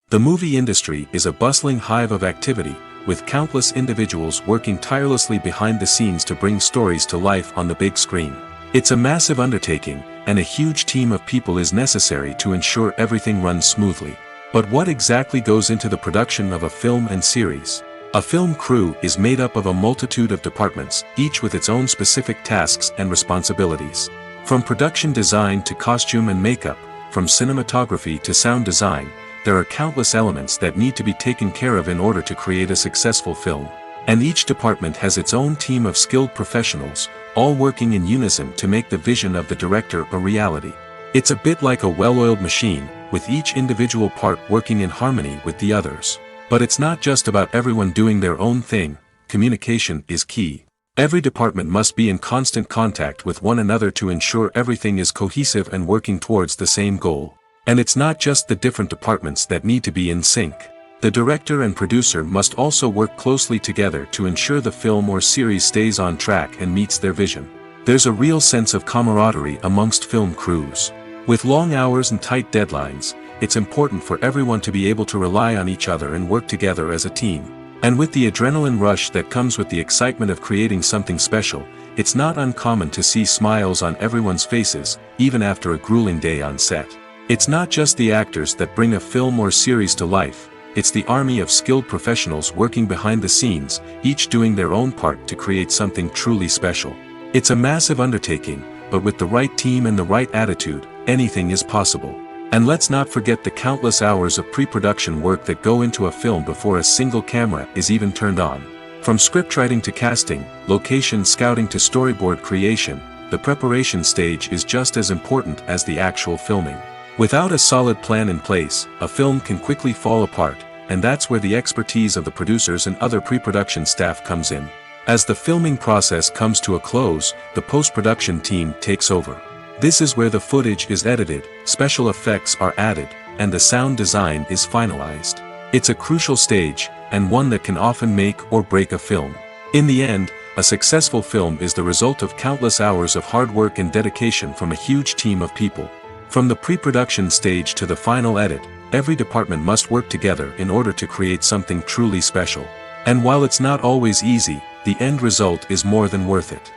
The movie industry is a bustling hive of activity, with countless individuals working tirelessly behind the scenes to bring stories to life on the big screen. It's a massive undertaking, and a huge team of people is necessary to ensure everything runs smoothly. But what exactly goes into the production of a film and series? A film crew is made up of a multitude of departments, each with its own specific tasks and responsibilities. From production design to costume and makeup, from cinematography to sound design, there are countless elements that need to be taken care of in order to create a successful film. And each department has its own team of skilled professionals, all working in unison to make the vision of the director a reality. It's a bit like a well-oiled machine, with each individual part working in harmony with the others. But it's not just about everyone doing their own thing. Communication is key. Every department must be in constant contact with one another to ensure everything is cohesive and working towards the same goal. And it's not just the different departments that need to be in sync. The director and producer must also work closely together to ensure the film or series stays on track and meets their vision. There's a real sense of camaraderie amongst film crews. With long hours and tight deadlines, it's important for everyone to be able to rely on each other and work together as a team. And with the adrenaline rush that comes with the excitement of creating something special, it's not uncommon to see smiles on everyone's faces, even after a grueling day on set. It's not just the actors that bring a film or series to life, it's the army of skilled professionals working behind the scenes, each doing their own part to create something truly special. It's a massive undertaking, but with the right team and the right attitude, anything is possible. And let's not forget the countless hours of pre-production work that go into a film before a single camera is even turned on. From scriptwriting to casting, location scouting to storyboard creation, the preparation stage is just as important as the actual filming. Without a solid plan in place, a film can quickly fall apart, and that's where the expertise of the producers and other pre-production staff comes in. As the filming process comes to a close, the post-production team takes over. This is where the footage is edited, special effects are added, and the sound design is finalized. It's a crucial stage, and one that can often make or break a film. In the end, a successful film is the result of countless hours of hard work and dedication from a huge team of people. From the pre-production stage to the final edit, every department must work together in order to create something truly special. And while it's not always easy, the end result is more than worth it.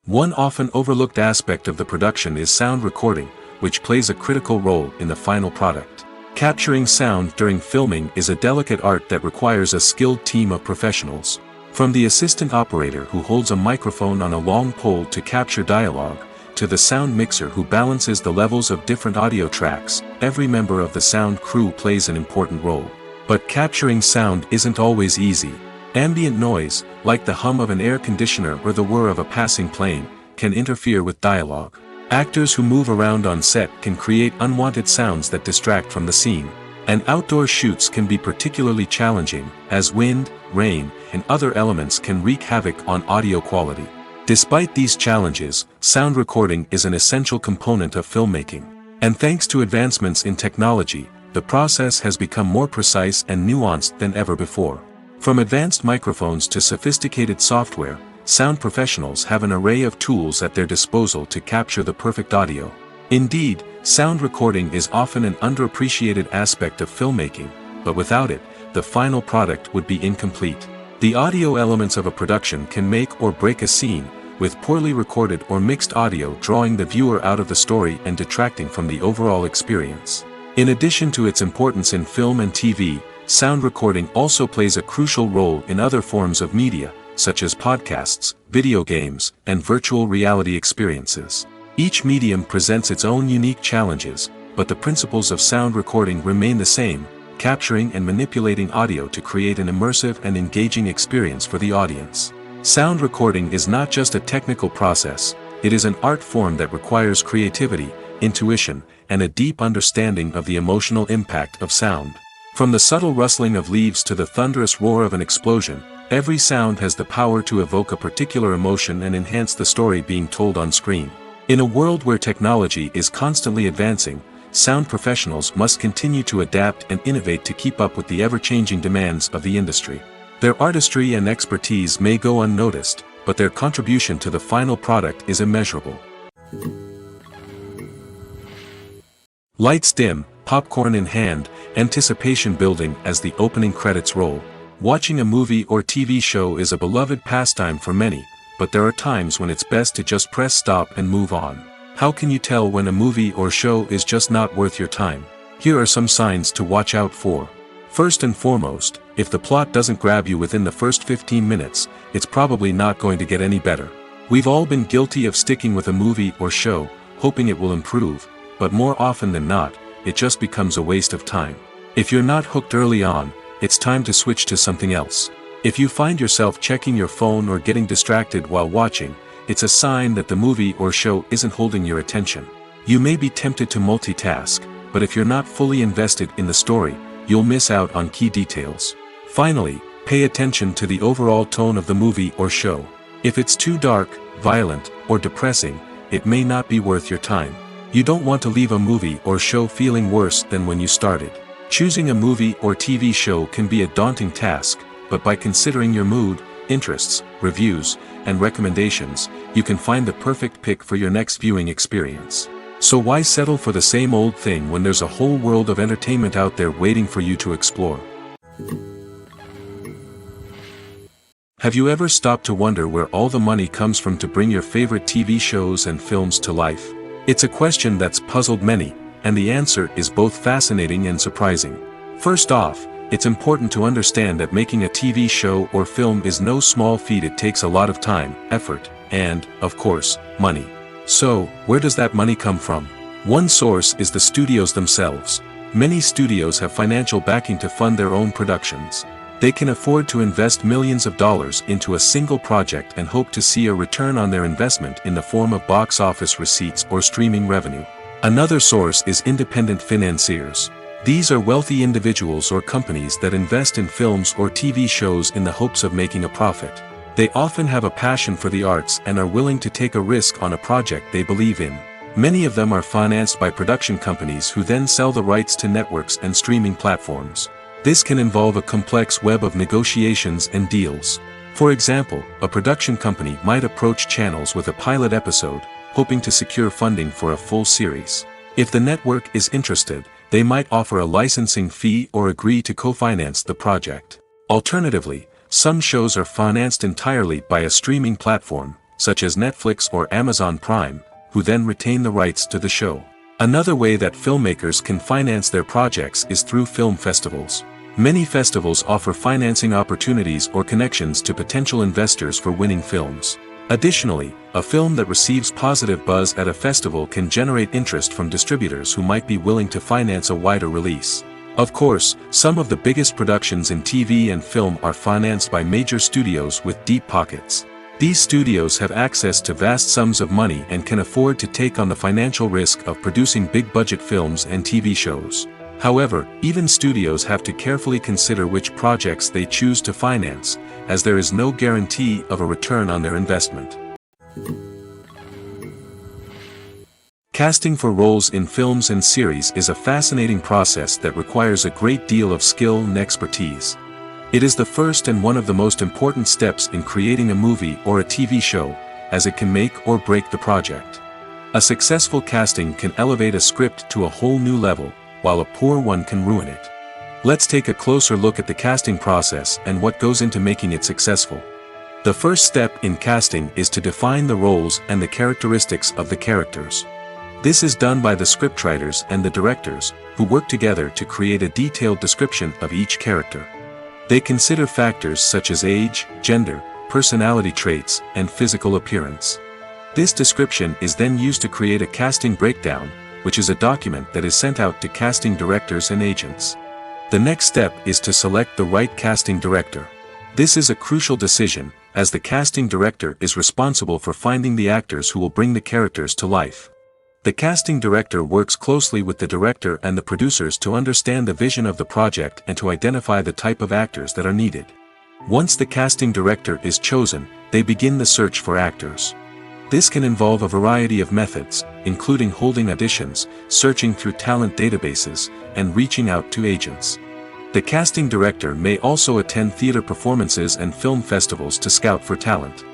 One often overlooked aspect of the production is sound recording, which plays a critical role in the final product. Capturing sound during filming is a delicate art that requires a skilled team of professionals. From the assistant operator who holds a microphone on a long pole to capture dialogue, to the sound mixer who balances the levels of different audio tracks, every member of the sound crew plays an important role. But capturing sound isn't always easy. Ambient noise, like the hum of an air conditioner or the whir of a passing plane, can interfere with dialogue. Actors who move around on set can create unwanted sounds that distract from the scene. And outdoor shoots can be particularly challenging, as wind, rain, and other elements can wreak havoc on audio quality. Despite these challenges, sound recording is an essential component of filmmaking. And thanks to advancements in technology, the process has become more precise and nuanced than ever before. From advanced microphones to sophisticated software, sound professionals have an array of tools at their disposal to capture the perfect audio. Indeed, sound recording is often an underappreciated aspect of filmmaking, but without it, the final product would be incomplete. The audio elements of a production can make or break a scene, with poorly recorded or mixed audio drawing the viewer out of the story and detracting from the overall experience. In addition to its importance in film and TV, sound recording also plays a crucial role in other forms of media, such as podcasts, video games, and virtual reality experiences. Each medium presents its own unique challenges, but the principles of sound recording remain the same, capturing and manipulating audio to create an immersive and engaging experience for the audience. Sound recording is not just a technical process, it is an art form that requires creativity, intuition, and a deep understanding of the emotional impact of sound. From the subtle rustling of leaves to the thunderous roar of an explosion, every sound has the power to evoke a particular emotion and enhance the story being told on screen. In a world where technology is constantly advancing, sound professionals must continue to adapt and innovate to keep up with the ever-changing demands of the industry. Their artistry and expertise may go unnoticed, but their contribution to the final product is immeasurable. Lights dim, popcorn in hand, anticipation building as the opening credits roll. Watching a movie or TV show is a beloved pastime for many, but there are times when it's best to just press stop and move on. How can you tell when a movie or show is just not worth your time? Here are some signs to watch out for. First and foremost, if the plot doesn't grab you within the first 15 minutes, it's probably not going to get any better. We've all been guilty of sticking with a movie or show, hoping it will improve, but more often than not, it just becomes a waste of time. If you're not hooked early on, it's time to switch to something else. If you find yourself checking your phone or getting distracted while watching, it's a sign that the movie or show isn't holding your attention. You may be tempted to multitask, but if you're not fully invested in the story, you'll miss out on key details. Finally, pay attention to the overall tone of the movie or show. If it's too dark, violent, or depressing, it may not be worth your time. You don't want to leave a movie or show feeling worse than when you started. Choosing a movie or TV show can be a daunting task, but by considering your mood, interests, reviews, and recommendations, you can find the perfect pick for your next viewing experience. So why settle for the same old thing when there's a whole world of entertainment out there waiting for you to explore? Have you ever stopped to wonder where all the money comes from to bring your favorite TV shows and films to life? It's a question that's puzzled many, and the answer is both fascinating and surprising. First off, it's important to understand that making a TV show or film is no small feat. It takes a lot of time, effort, and, of course, money. So, where does that money come from? One source is the studios themselves. Many studios have financial backing to fund their own productions. They can afford to invest millions of dollars into a single project and hope to see a return on their investment in the form of box office receipts or streaming revenue. Another source is independent financiers. These are wealthy individuals or companies that invest in films or TV shows in the hopes of making a profit. They often have a passion for the arts and are willing to take a risk on a project they believe in. Many of them are financed by production companies who then sell the rights to networks and streaming platforms. This can involve a complex web of negotiations and deals. For example, a production company might approach channels with a pilot episode, hoping to secure funding for a full series. If the network is interested, they might offer a licensing fee or agree to co-finance the project. Alternatively, some shows are financed entirely by a streaming platform, such as Netflix or Amazon Prime, who then retain the rights to the show. Another way that filmmakers can finance their projects is through film festivals. Many festivals offer financing opportunities or connections to potential investors for winning films. Additionally, a film that receives positive buzz at a festival can generate interest from distributors who might be willing to finance a wider release. Of course, some of the biggest productions in TV and film are financed by major studios with deep pockets. These studios have access to vast sums of money and can afford to take on the financial risk of producing big-budget films and TV shows. However, even studios have to carefully consider which projects they choose to finance, as there is no guarantee of a return on their investment. Casting for roles in films and series is a fascinating process that requires a great deal of skill and expertise. It is the first and one of the most important steps in creating a movie or a TV show, as it can make or break the project. A successful casting can elevate a script to a whole new level, while a poor one can ruin it. Let's take a closer look at the casting process and what goes into making it successful. The first step in casting is to define the roles and the characteristics of the characters. This is done by the scriptwriters and the directors, who work together to create a detailed description of each character. They consider factors such as age, gender, personality traits, and physical appearance. This description is then used to create a casting breakdown, which is a document that is sent out to casting directors and agents. The next step is to select the right casting director. This is a crucial decision, as the casting director is responsible for finding the actors who will bring the characters to life. The casting director works closely with the director and the producers to understand the vision of the project and to identify the type of actors that are needed. Once the casting director is chosen, they begin the search for actors. This can involve a variety of methods, including holding auditions, searching through talent databases, and reaching out to agents. The casting director may also attend theater performances and film festivals to scout for talent.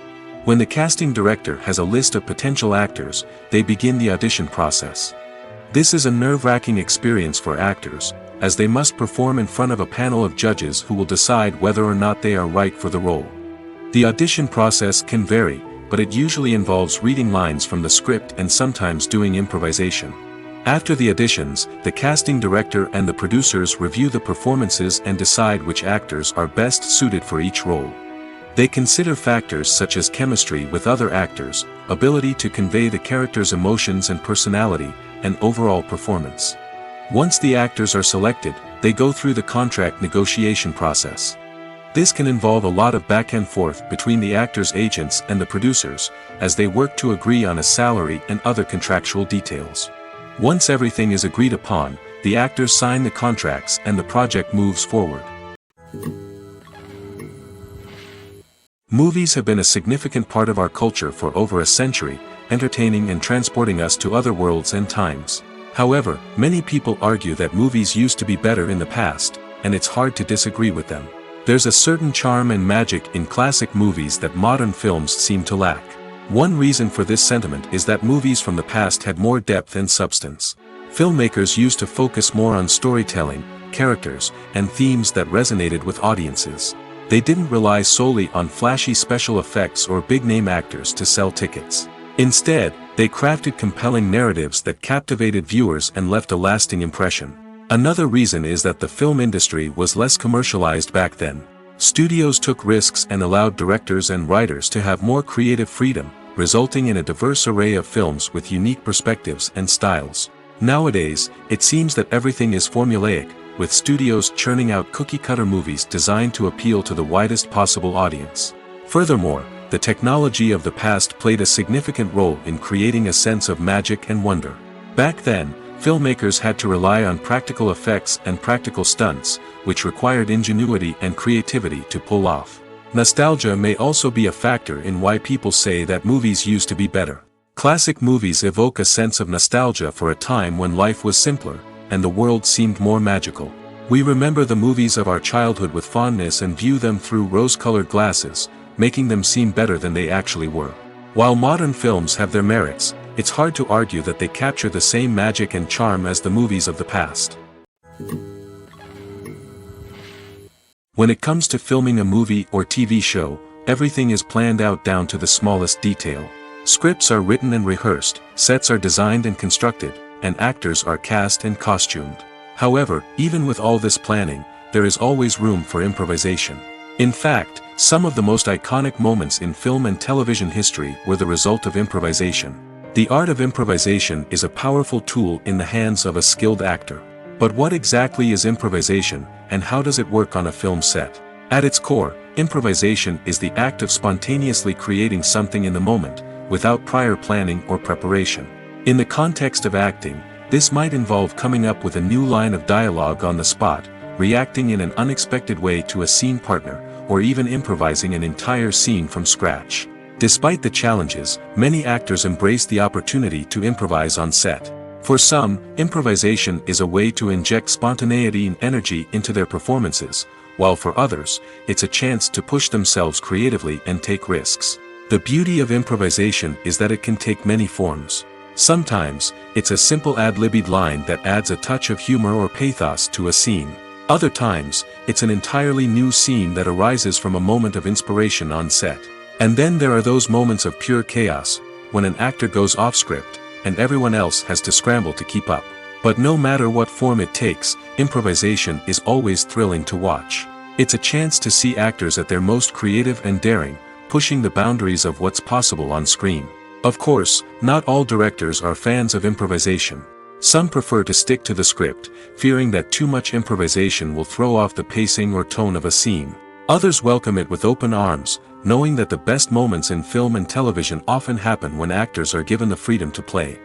When the casting director has a list of potential actors, they begin the audition process. This is a nerve-wracking experience for actors, as they must perform in front of a panel of judges who will decide whether or not they are right for the role. The audition process can vary, but it usually involves reading lines from the script and sometimes doing improvisation. After the auditions, the casting director and the producers review the performances and decide which actors are best suited for each role. They consider factors such as chemistry with other actors, ability to convey the character's emotions and personality, and overall performance. Once the actors are selected, they go through the contract negotiation process. This can involve a lot of back and forth between the actors' agents and the producers, as they work to agree on a salary and other contractual details. Once everything is agreed upon, the actors sign the contracts and the project moves forward. Movies have been a significant part of our culture for over a century, entertaining and transporting us to other worlds and times. However, many people argue that movies used to be better in the past, and it's hard to disagree with them. There's a certain charm and magic in classic movies that modern films seem to lack. One reason for this sentiment is that movies from the past had more depth and substance. Filmmakers used to focus more on storytelling, characters, and themes that resonated with audiences. They didn't rely solely on flashy special effects or big-name actors to sell tickets. Instead, they crafted compelling narratives that captivated viewers and left a lasting impression. Another reason is that the film industry was less commercialized back then. Studios took risks and allowed directors and writers to have more creative freedom, resulting in a diverse array of films with unique perspectives and styles. Nowadays, it seems that everything is formulaic, with studios churning out cookie-cutter movies designed to appeal to the widest possible audience. Furthermore, the technology of the past played a significant role in creating a sense of magic and wonder. Back then, filmmakers had to rely on practical effects and practical stunts, which required ingenuity and creativity to pull off. Nostalgia may also be a factor in why people say that movies used to be better. Classic movies evoke a sense of nostalgia for a time when life was simpler, and the world seemed more magical. We remember the movies of our childhood with fondness and view them through rose-colored glasses, making them seem better than they actually were. While modern films have their merits, it's hard to argue that they capture the same magic and charm as the movies of the past. When it comes to filming a movie or TV show, everything is planned out down to the smallest detail. Scripts are written and rehearsed, sets are designed and constructed, and actors are cast and costumed. However, even with all this planning, there is always room for improvisation. In fact, some of the most iconic moments in film and television history were the result of improvisation. The art of improvisation is a powerful tool in the hands of a skilled actor. But what exactly is improvisation, and how does it work on a film set? At its core, improvisation is the act of spontaneously creating something in the moment, without prior planning or preparation. In the context of acting, this might involve coming up with a new line of dialogue on the spot, reacting in an unexpected way to a scene partner, or even improvising an entire scene from scratch. Despite the challenges, many actors embrace the opportunity to improvise on set. For some, improvisation is a way to inject spontaneity and energy into their performances, while for others, it's a chance to push themselves creatively and take risks. The beauty of improvisation is that it can take many forms. Sometimes, it's a simple ad-libbed line that adds a touch of humor or pathos to a scene. Other times, it's an entirely new scene that arises from a moment of inspiration on set. And then there are those moments of pure chaos, when an actor goes off script, and everyone else has to scramble to keep up. But no matter what form it takes, improvisation is always thrilling to watch. It's a chance to see actors at their most creative and daring, pushing the boundaries of what's possible on screen. Of course, not all directors are fans of improvisation. Some prefer to stick to the script, fearing that too much improvisation will throw off the pacing or tone of a scene. Others welcome it with open arms, knowing that the best moments in film and television often happen when actors are given the freedom to play.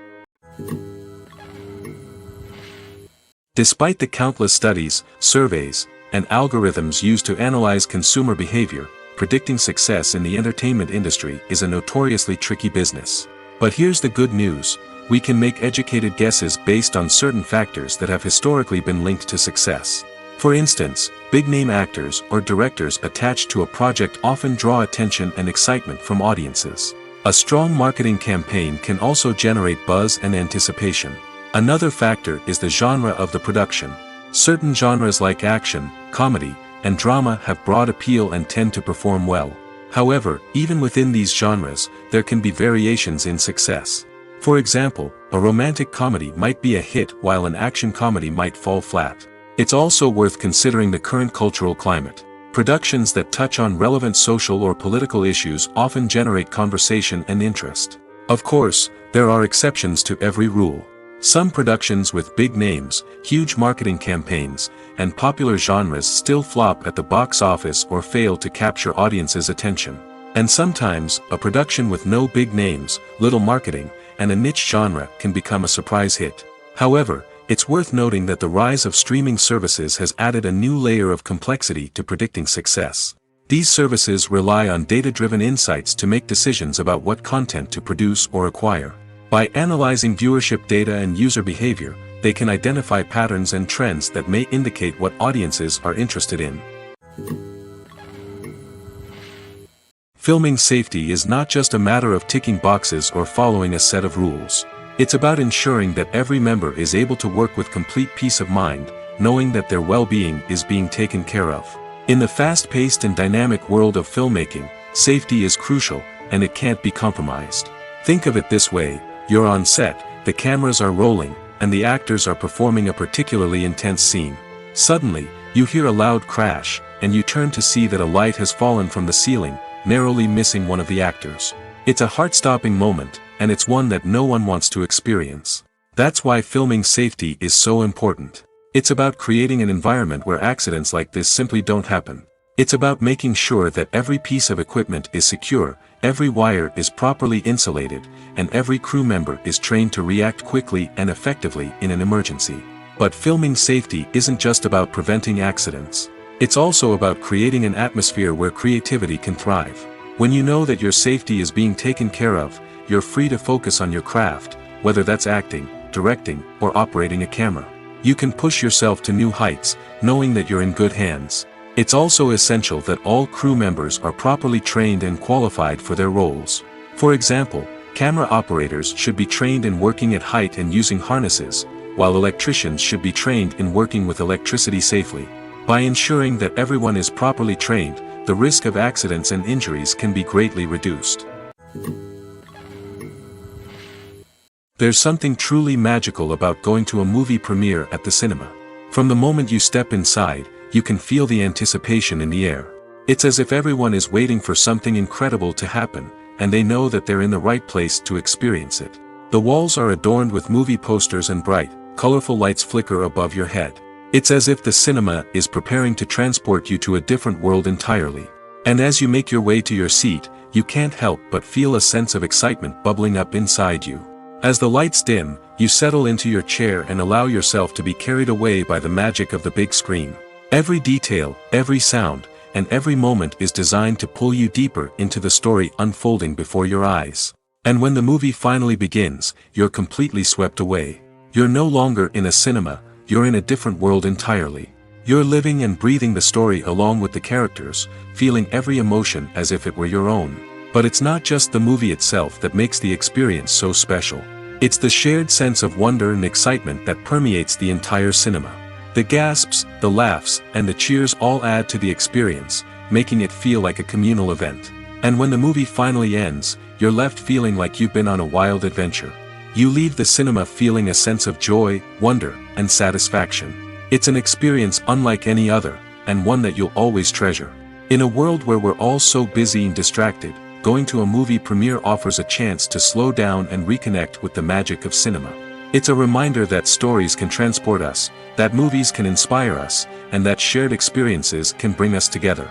Despite the countless studies, surveys, and algorithms used to analyze consumer behavior, predicting success in the entertainment industry is a notoriously tricky business. But here's the good news: we can make educated guesses based on certain factors that have historically been linked to success. For instance, big-name actors or directors attached to a project often draw attention and excitement from audiences. A strong marketing campaign can also generate buzz and anticipation. Another factor is the genre of the production. Certain genres like action, comedy, and drama have broad appeal and tend to perform well. However, even within these genres, there can be variations in success. For example, a romantic comedy might be a hit while an action comedy might fall flat. It's also worth considering the current cultural climate. Productions that touch on relevant social or political issues often generate conversation and interest. Of course, there are exceptions to every rule. Some productions with big names, huge marketing campaigns, and popular genres still flop at the box office or fail to capture audiences' attention. And sometimes, a production with no big names, little marketing, and a niche genre can become a surprise hit. However, it's worth noting that the rise of streaming services has added a new layer of complexity to predicting success. These services rely on data-driven insights to make decisions about what content to produce or acquire. By analyzing viewership data and user behavior, they can identify patterns and trends that may indicate what audiences are interested in. Filming safety is not just a matter of ticking boxes or following a set of rules. It's about ensuring that every member is able to work with complete peace of mind, knowing that their well-being is being taken care of. In the fast-paced and dynamic world of filmmaking, safety is crucial, and it can't be compromised. Think of it this way: you're on set, the cameras are rolling, and the actors are performing a particularly intense scene. Suddenly, you hear a loud crash, and you turn to see that a light has fallen from the ceiling, narrowly missing one of the actors. It's a heart-stopping moment, and it's one that no one wants to experience. That's why filming safety is so important. It's about creating an environment where accidents like this simply don't happen. It's about making sure that every piece of equipment is secure, every wire is properly insulated, and every crew member is trained to react quickly and effectively in an emergency. But filming safety isn't just about preventing accidents. It's also about creating an atmosphere where creativity can thrive. When you know that your safety is being taken care of, you're free to focus on your craft, whether that's acting, directing, or operating a camera. You can push yourself to new heights, knowing that you're in good hands. It's also essential that all crew members are properly trained and qualified for their roles. For example, camera operators should be trained in working at height and using harnesses, while electricians should be trained in working with electricity safely. By ensuring that everyone is properly trained, the risk of accidents and injuries can be greatly reduced. There's something truly magical about going to a movie premiere at the cinema. From the moment you step inside, you can feel the anticipation in the air. It's as if everyone is waiting for something incredible to happen, and they know that they're in the right place to experience it. The walls are adorned with movie posters and bright, colorful lights flicker above your head. It's as if the cinema is preparing to transport you to a different world entirely. And as you make your way to your seat, you can't help but feel a sense of excitement bubbling up inside you. As the lights dim, you settle into your chair and allow yourself to be carried away by the magic of the big screen. Every detail, every sound, and every moment is designed to pull you deeper into the story unfolding before your eyes. And when the movie finally begins, you're completely swept away. You're no longer in a cinema, you're in a different world entirely. You're living and breathing the story along with the characters, feeling every emotion as if it were your own. But it's not just the movie itself that makes the experience so special. It's the shared sense of wonder and excitement that permeates the entire cinema. The gasps, the laughs, and the cheers all add to the experience, making it feel like a communal event. And when the movie finally ends, you're left feeling like you've been on a wild adventure. You leave the cinema feeling a sense of joy, wonder, and satisfaction. It's an experience unlike any other, and one that you'll always treasure. In a world where we're all so busy and distracted, going to a movie premiere offers a chance to slow down and reconnect with the magic of cinema. It's a reminder that stories can transport us, that movies can inspire us, and that shared experiences can bring us together.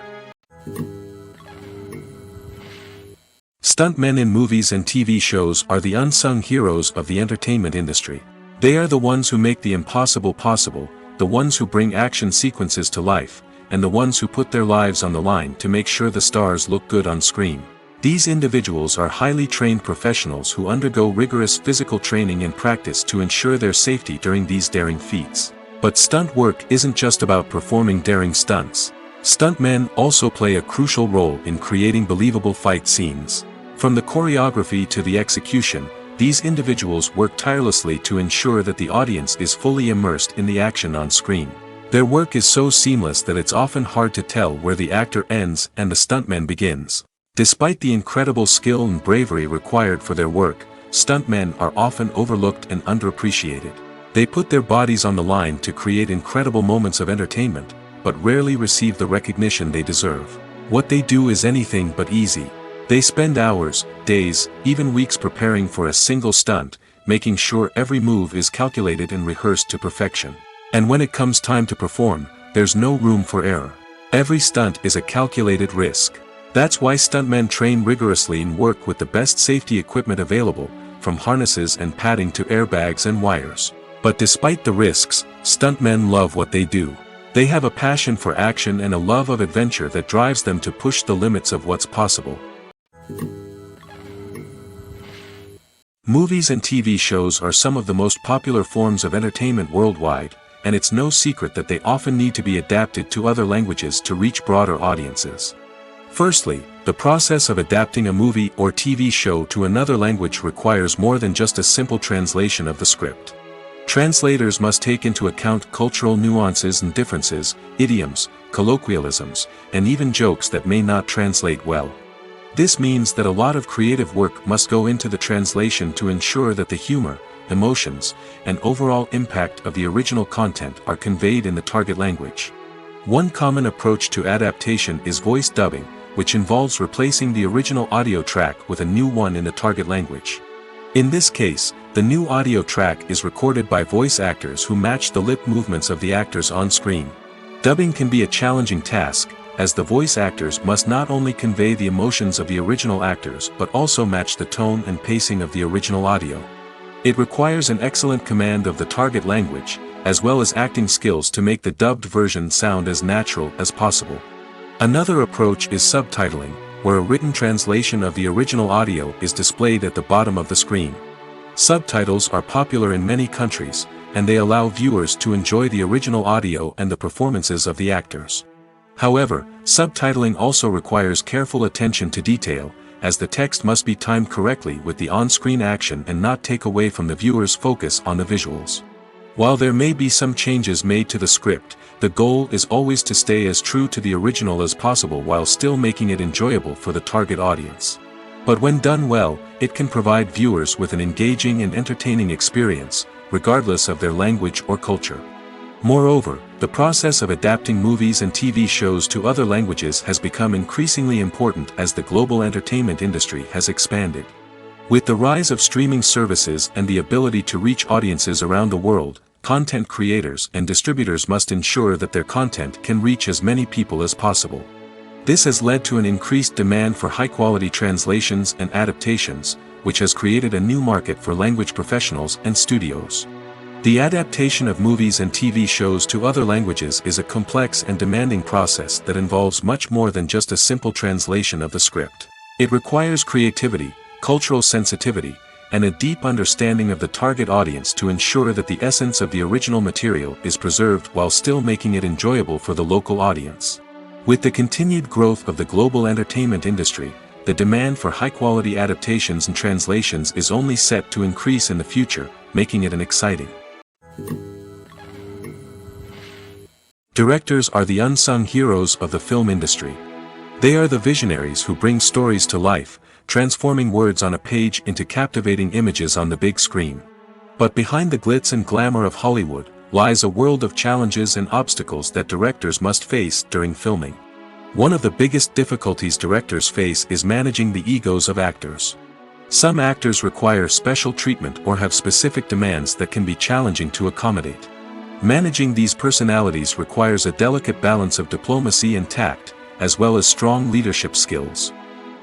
Stuntmen in movies and TV shows are the unsung heroes of the entertainment industry. They are the ones who make the impossible possible, the ones who bring action sequences to life, and the ones who put their lives on the line to make sure the stars look good on screen. These individuals are highly trained professionals who undergo rigorous physical training and practice to ensure their safety during these daring feats. But stunt work isn't just about performing daring stunts. Stuntmen also play a crucial role in creating believable fight scenes. From the choreography to the execution, these individuals work tirelessly to ensure that the audience is fully immersed in the action on screen. Their work is so seamless that it's often hard to tell where the actor ends and the stuntman begins. Despite the incredible skill and bravery required for their work, stuntmen are often overlooked and underappreciated. They put their bodies on the line to create incredible moments of entertainment, but rarely receive the recognition they deserve. What they do is anything but easy. They spend hours, days, even weeks preparing for a single stunt, making sure every move is calculated and rehearsed to perfection. And when it comes time to perform, there's no room for error. Every stunt is a calculated risk. That's why stuntmen train rigorously and work with the best safety equipment available, from harnesses and padding to airbags and wires. But despite the risks, stuntmen love what they do. They have a passion for action and a love of adventure that drives them to push the limits of what's possible. Movies and TV shows are some of the most popular forms of entertainment worldwide, and it's no secret that they often need to be adapted to other languages to reach broader audiences. Firstly, the process of adapting a movie or TV show to another language requires more than just a simple translation of the script. Translators must take into account cultural nuances and differences, idioms, colloquialisms, and even jokes that may not translate well. This means that a lot of creative work must go into the translation to ensure that the humor, emotions, and overall impact of the original content are conveyed in the target language. One common approach to adaptation is voice dubbing, which involves replacing the original audio track with a new one in the target language. In this case, the new audio track is recorded by voice actors who match the lip movements of the actors on screen. Dubbing can be a challenging task, as the voice actors must not only convey the emotions of the original actors but also match the tone and pacing of the original audio. It requires an excellent command of the target language, as well as acting skills to make the dubbed version sound as natural as possible. Another approach is subtitling, where a written translation of the original audio is displayed at the bottom of the screen. Subtitles are popular in many countries, and they allow viewers to enjoy the original audio and the performances of the actors. However, subtitling also requires careful attention to detail, as the text must be timed correctly with the on-screen action and not take away from the viewer's focus on the visuals. While there may be some changes made to the script, the goal is always to stay as true to the original as possible while still making it enjoyable for the target audience. But when done well, it can provide viewers with an engaging and entertaining experience, regardless of their language or culture. Moreover, the process of adapting movies and TV shows to other languages has become increasingly important as the global entertainment industry has expanded. With the rise of streaming services and the ability to reach audiences around the world, content creators and distributors must ensure that their content can reach as many people as possible. This has led to an increased demand for high-quality translations and adaptations, which has created a new market for language professionals and studios. The adaptation of movies and TV shows to other languages is a complex and demanding process that involves much more than just a simple translation of the script. It requires creativity, cultural sensitivity, and a deep understanding of the target audience to ensure that the essence of the original material is preserved while still making it enjoyable for the local audience. With the continued growth of the global entertainment industry, the demand for high-quality adaptations and translations is only set to increase in the future, making it an exciting. Directors are the unsung heroes of the film industry. They are the visionaries who bring stories to life, transforming words on a page into captivating images on the big screen. But behind the glitz and glamour of Hollywood, lies a world of challenges and obstacles that directors must face during filming. One of the biggest difficulties directors face is managing the egos of actors. Some actors require special treatment or have specific demands that can be challenging to accommodate. Managing these personalities requires a delicate balance of diplomacy and tact, as well as strong leadership skills.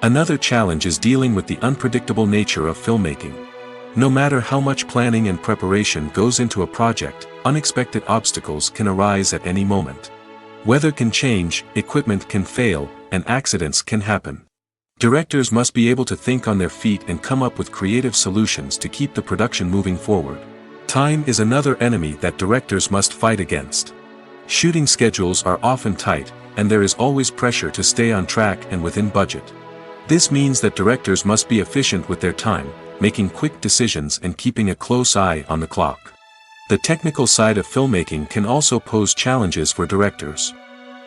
Another challenge is dealing with the unpredictable nature of filmmaking. No matter how much planning and preparation goes into a project, unexpected obstacles can arise at any moment. Weather can change, equipment can fail, and accidents can happen. Directors must be able to think on their feet and come up with creative solutions to keep the production moving forward. Time is another enemy that directors must fight against. Shooting schedules are often tight, and there is always pressure to stay on track and within budget. This means that directors must be efficient with their time, making quick decisions and keeping a close eye on the clock. The technical side of filmmaking can also pose challenges for directors.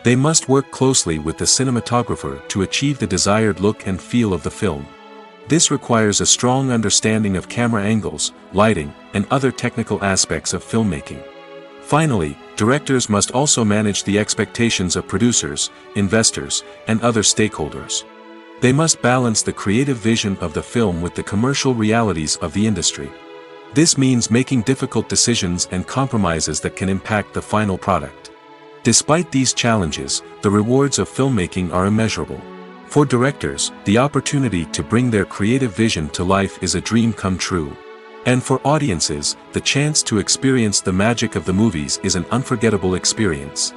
They must work closely with the cinematographer to achieve the desired look and feel of the film. This requires a strong understanding of camera angles, lighting, and other technical aspects of filmmaking. Finally, directors must also manage the expectations of producers, investors, and other stakeholders. They must balance the creative vision of the film with the commercial realities of the industry. This means making difficult decisions and compromises that can impact the final product. Despite these challenges, the rewards of filmmaking are immeasurable. For directors, the opportunity to bring their creative vision to life is a dream come true. And for audiences, the chance to experience the magic of the movies is an unforgettable experience.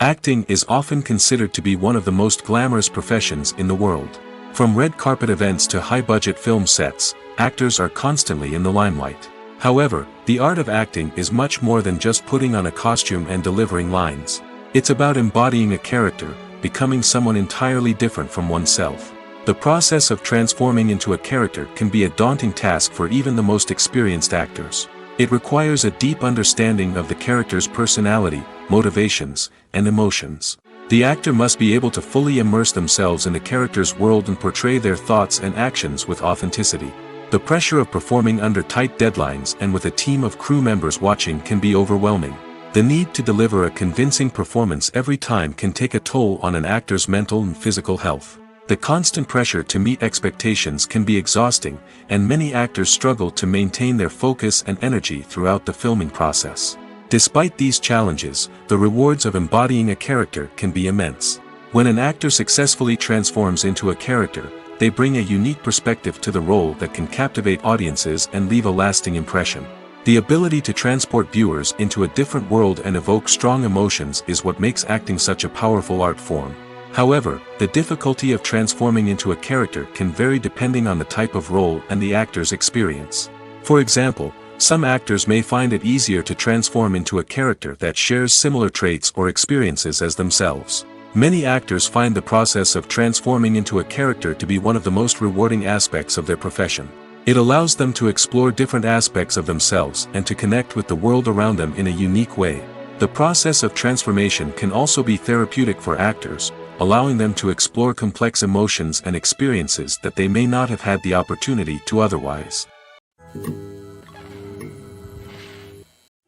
Acting is often considered to be one of the most glamorous professions in the world. From red carpet events to high-budget film sets, actors are constantly in the limelight. However, the art of acting is much more than just putting on a costume and delivering lines. It's about embodying a character, becoming someone entirely different from oneself. The process of transforming into a character can be a daunting task for even the most experienced actors. It requires a deep understanding of the character's personality, motivations, and emotions. The actor must be able to fully immerse themselves in the character's world and portray their thoughts and actions with authenticity. The pressure of performing under tight deadlines and with a team of crew members watching can be overwhelming. The need to deliver a convincing performance every time can take a toll on an actor's mental and physical health. The constant pressure to meet expectations can be exhausting, and many actors struggle to maintain their focus and energy throughout the filming process. Despite these challenges, the rewards of embodying a character can be immense. When an actor successfully transforms into a character, they bring a unique perspective to the role that can captivate audiences and leave a lasting impression. The ability to transport viewers into a different world and evoke strong emotions is what makes acting such a powerful art form. However, the difficulty of transforming into a character can vary depending on the type of role and the actor's experience. For example, some actors may find it easier to transform into a character that shares similar traits or experiences as themselves. Many actors find the process of transforming into a character to be one of the most rewarding aspects of their profession. It allows them to explore different aspects of themselves and to connect with the world around them in a unique way. The process of transformation can also be therapeutic for actors, allowing them to explore complex emotions and experiences that they may not have had the opportunity to otherwise.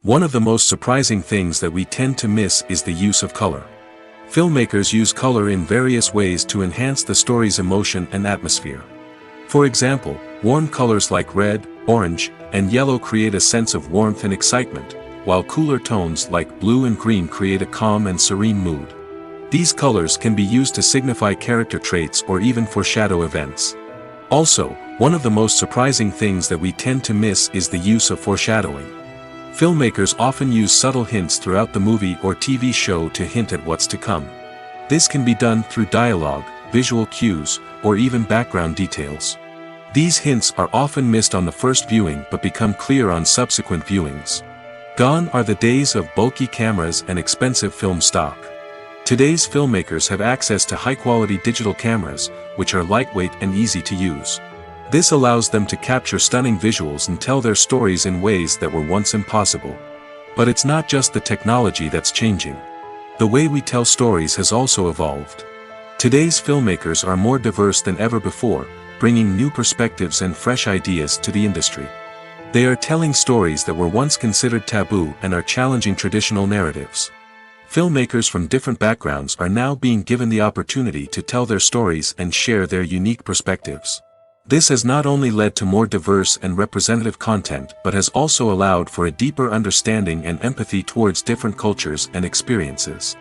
One of the most surprising things that we tend to miss is the use of color. Filmmakers use color in various ways to enhance the story's emotion and atmosphere. For example, warm colors like red, orange, and yellow create a sense of warmth and excitement, while cooler tones like blue and green create a calm and serene mood. These colors can be used to signify character traits or even foreshadow events. Also, one of the most surprising things that we tend to miss is the use of foreshadowing. Filmmakers often use subtle hints throughout the movie or TV show to hint at what's to come. This can be done through dialogue, visual cues, or even background details. These hints are often missed on the first viewing but become clear on subsequent viewings. Gone are the days of bulky cameras and expensive film stock. Today's filmmakers have access to high-quality digital cameras, which are lightweight and easy to use. This allows them to capture stunning visuals and tell their stories in ways that were once impossible. But it's not just the technology that's changing. The way we tell stories has also evolved. Today's filmmakers are more diverse than ever before, bringing new perspectives and fresh ideas to the industry. They are telling stories that were once considered taboo and are challenging traditional narratives. Filmmakers from different backgrounds are now being given the opportunity to tell their stories and share their unique perspectives. This has not only led to more diverse and representative content but has also allowed for a deeper understanding and empathy towards different cultures and experiences.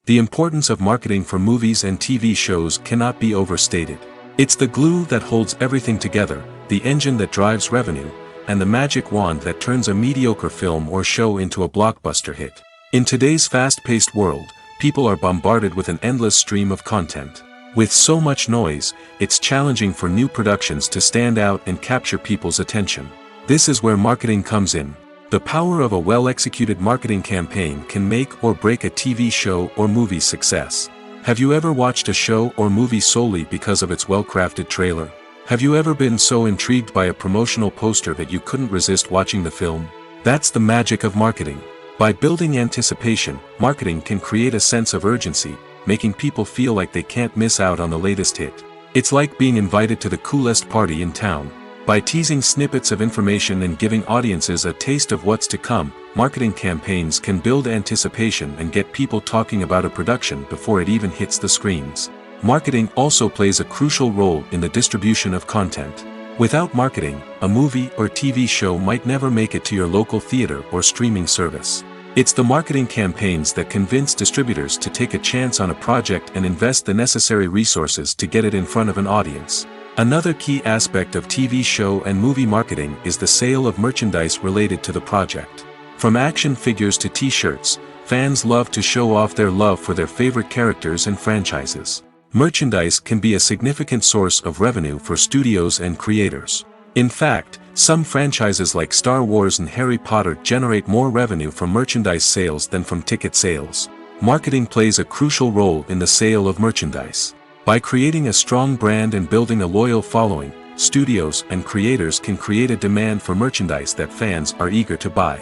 The importance of marketing for movies and TV shows cannot be overstated. It's the glue that holds everything together, the engine that drives revenue, and the magic wand that turns a mediocre film or show into a blockbuster hit. In today's fast-paced world, people are bombarded with an endless stream of content. With so much noise, it's challenging for new productions to stand out and capture people's attention. This is where marketing comes in. The power of a well-executed marketing campaign can make or break a TV show or movie's success. Have you ever watched a show or movie solely because of its well-crafted trailer? Have you ever been so intrigued by a promotional poster that you couldn't resist watching the film? That's the magic of marketing. By building anticipation, marketing can create a sense of urgency, making people feel like they can't miss out on the latest hit. It's like being invited to the coolest party in town. By teasing snippets of information and giving audiences a taste of what's to come, marketing campaigns can build anticipation and get people talking about a production before it even hits the screens. Marketing also plays a crucial role in the distribution of content. Without marketing, a movie or TV show might never make it to your local theater or streaming service. It's the marketing campaigns that convince distributors to take a chance on a project and invest the necessary resources to get it in front of an audience. Another key aspect of TV show and movie marketing is the sale of merchandise related to the project. From action figures to t-shirts, fans love to show off their love for their favorite characters and franchises. Merchandise can be a significant source of revenue for studios and creators. In fact, some franchises like Star Wars and Harry Potter generate more revenue from merchandise sales than from ticket sales. Marketing plays a crucial role in the sale of merchandise. By creating a strong brand and building a loyal following, studios and creators can create a demand for merchandise that fans are eager to buy.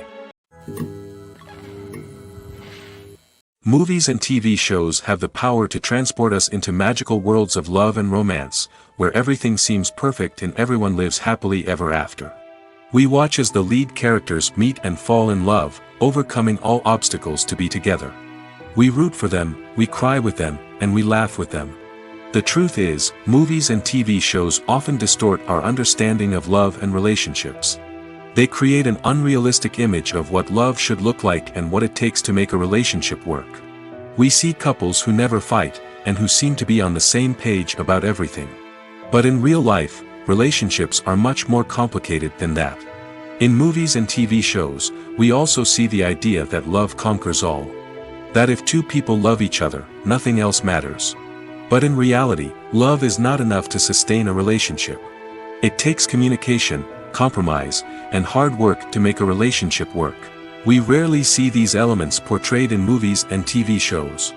Movies and TV shows have the power to transport us into magical worlds of love and romance, where everything seems perfect and everyone lives happily ever after. We watch as the lead characters meet and fall in love, overcoming all obstacles to be together. We root for them, we cry with them, and we laugh with them. The truth is, movies and TV shows often distort our understanding of love and relationships. They create an unrealistic image of what love should look like and what it takes to make a relationship work. We see couples who never fight, and who seem to be on the same page about everything. But in real life, relationships are much more complicated than that. In movies and TV shows, we also see the idea that love conquers all. That if two people love each other, nothing else matters. But in reality, love is not enough to sustain a relationship. It takes communication, compromise, and hard work to make a relationship work. We rarely see these elements portrayed in movies and TV shows.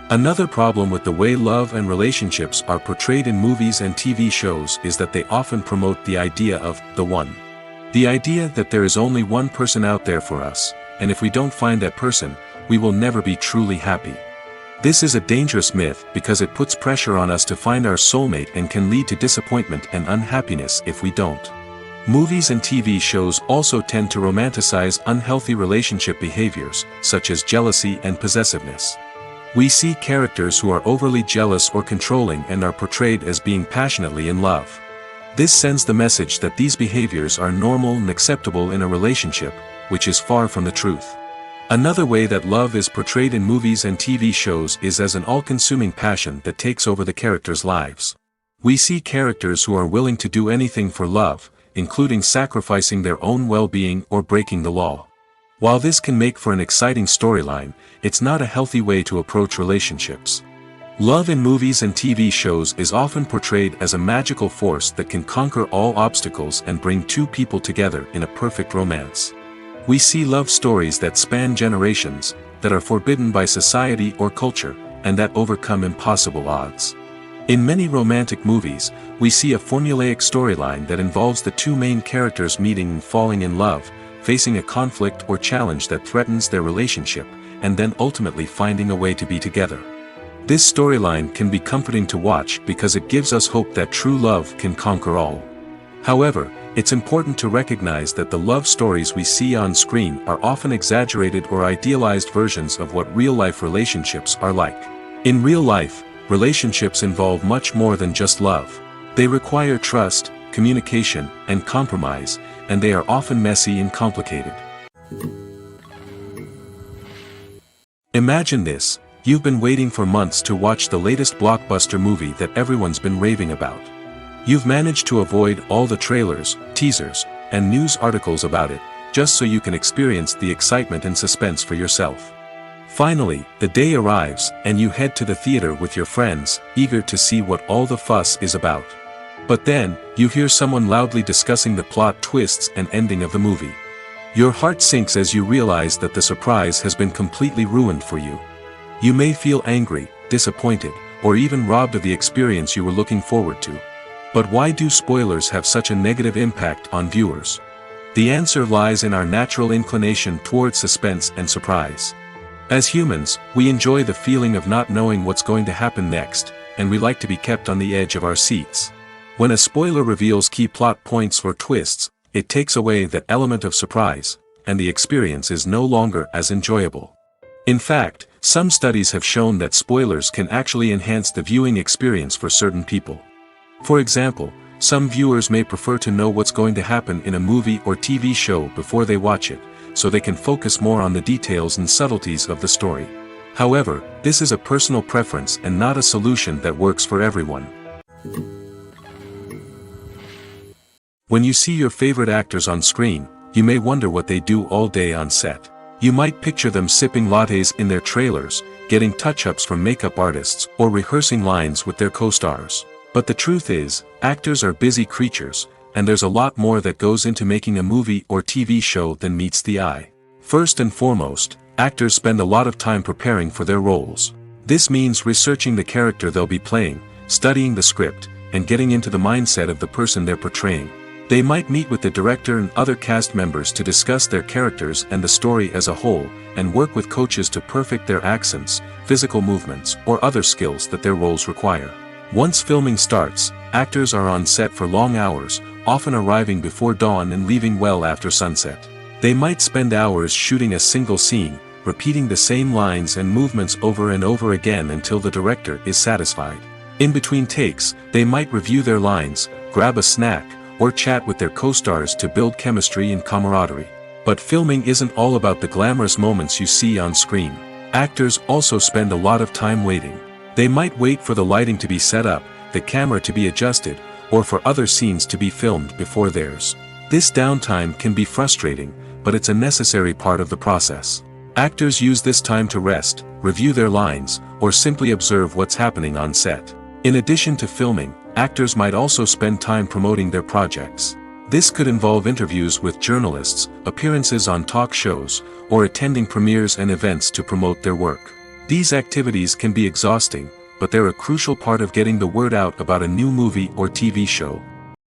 Another problem with the way love and relationships are portrayed in movies and TV shows is that they often promote the idea of the one. The idea that there is only one person out there for us, and if we don't find that person, we will never be truly happy. This is a dangerous myth because it puts pressure on us to find our soulmate and can lead to disappointment and unhappiness if we don't. Movies and TV shows also tend to romanticize unhealthy relationship behaviors, such as jealousy and possessiveness. We see characters who are overly jealous or controlling and are portrayed as being passionately in love. This sends the message that these behaviors are normal and acceptable in a relationship, which is far from the truth. Another way that love is portrayed in movies and TV shows is as an all-consuming passion that takes over the characters' lives. We see characters who are willing to do anything for love, including sacrificing their own well-being or breaking the law. While this can make for an exciting storyline, it's not a healthy way to approach relationships. Love in movies and TV shows is often portrayed as a magical force that can conquer all obstacles and bring two people together in a perfect romance. We see love stories that span generations, that are forbidden by society or culture, and that overcome impossible odds. In many romantic movies, we see a formulaic storyline that involves the two main characters meeting and falling in love, facing a conflict or challenge that threatens their relationship, and then ultimately finding a way to be together. This storyline can be comforting to watch because it gives us hope that true love can conquer all. However, it's important to recognize that the love stories we see on screen are often exaggerated or idealized versions of what real-life relationships are like. In real life, relationships involve much more than just love. They require trust, communication, and compromise, and they are often messy and complicated. Imagine this: you've been waiting for months to watch the latest blockbuster movie that everyone's been raving about. You've managed to avoid all the trailers, teasers, and news articles about it, just so you can experience the excitement and suspense for yourself. Finally, the day arrives, and you head to the theater with your friends, eager to see what all the fuss is about. But then, you hear someone loudly discussing the plot twists and ending of the movie. Your heart sinks as you realize that the surprise has been completely ruined for you. You may feel angry, disappointed, or even robbed of the experience you were looking forward to. But why do spoilers have such a negative impact on viewers? The answer lies in our natural inclination toward suspense and surprise. As humans, we enjoy the feeling of not knowing what's going to happen next, and we like to be kept on the edge of our seats. When a spoiler reveals key plot points or twists, it takes away that element of surprise, and the experience is no longer as enjoyable. In fact, some studies have shown that spoilers can actually enhance the viewing experience for certain people. For example, some viewers may prefer to know what's going to happen in a movie or TV show before they watch it, so they can focus more on the details and subtleties of the story. However, this is a personal preference and not a solution that works for everyone. When you see your favorite actors on screen, you may wonder what they do all day on set. You might picture them sipping lattes in their trailers, getting touch-ups from makeup artists, or rehearsing lines with their co-stars. But the truth is, actors are busy creatures, and there's a lot more that goes into making a movie or TV show than meets the eye. First and foremost, actors spend a lot of time preparing for their roles. This means researching the character they'll be playing, studying the script, and getting into the mindset of the person they're portraying. They might meet with the director and other cast members to discuss their characters and the story as a whole, and work with coaches to perfect their accents, physical movements, or other skills that their roles require. Once filming starts, actors are on set for long hours, often arriving before dawn and leaving well after sunset. They might spend hours shooting a single scene, repeating the same lines and movements over and over again until the director is satisfied. In between takes, they might review their lines, grab a snack, or chat with their co-stars to build chemistry and camaraderie. But filming isn't all about the glamorous moments you see on screen. Actors also spend a lot of time waiting. They might wait for the lighting to be set up, the camera to be adjusted, or for other scenes to be filmed before theirs. This downtime can be frustrating, but it's a necessary part of the process. Actors use this time to rest, review their lines, or simply observe what's happening on set. In addition to filming, actors might also spend time promoting their projects. This could involve interviews with journalists, appearances on talk shows, or attending premieres and events to promote their work. These activities can be exhausting, but they're a crucial part of getting the word out about a new movie or TV show.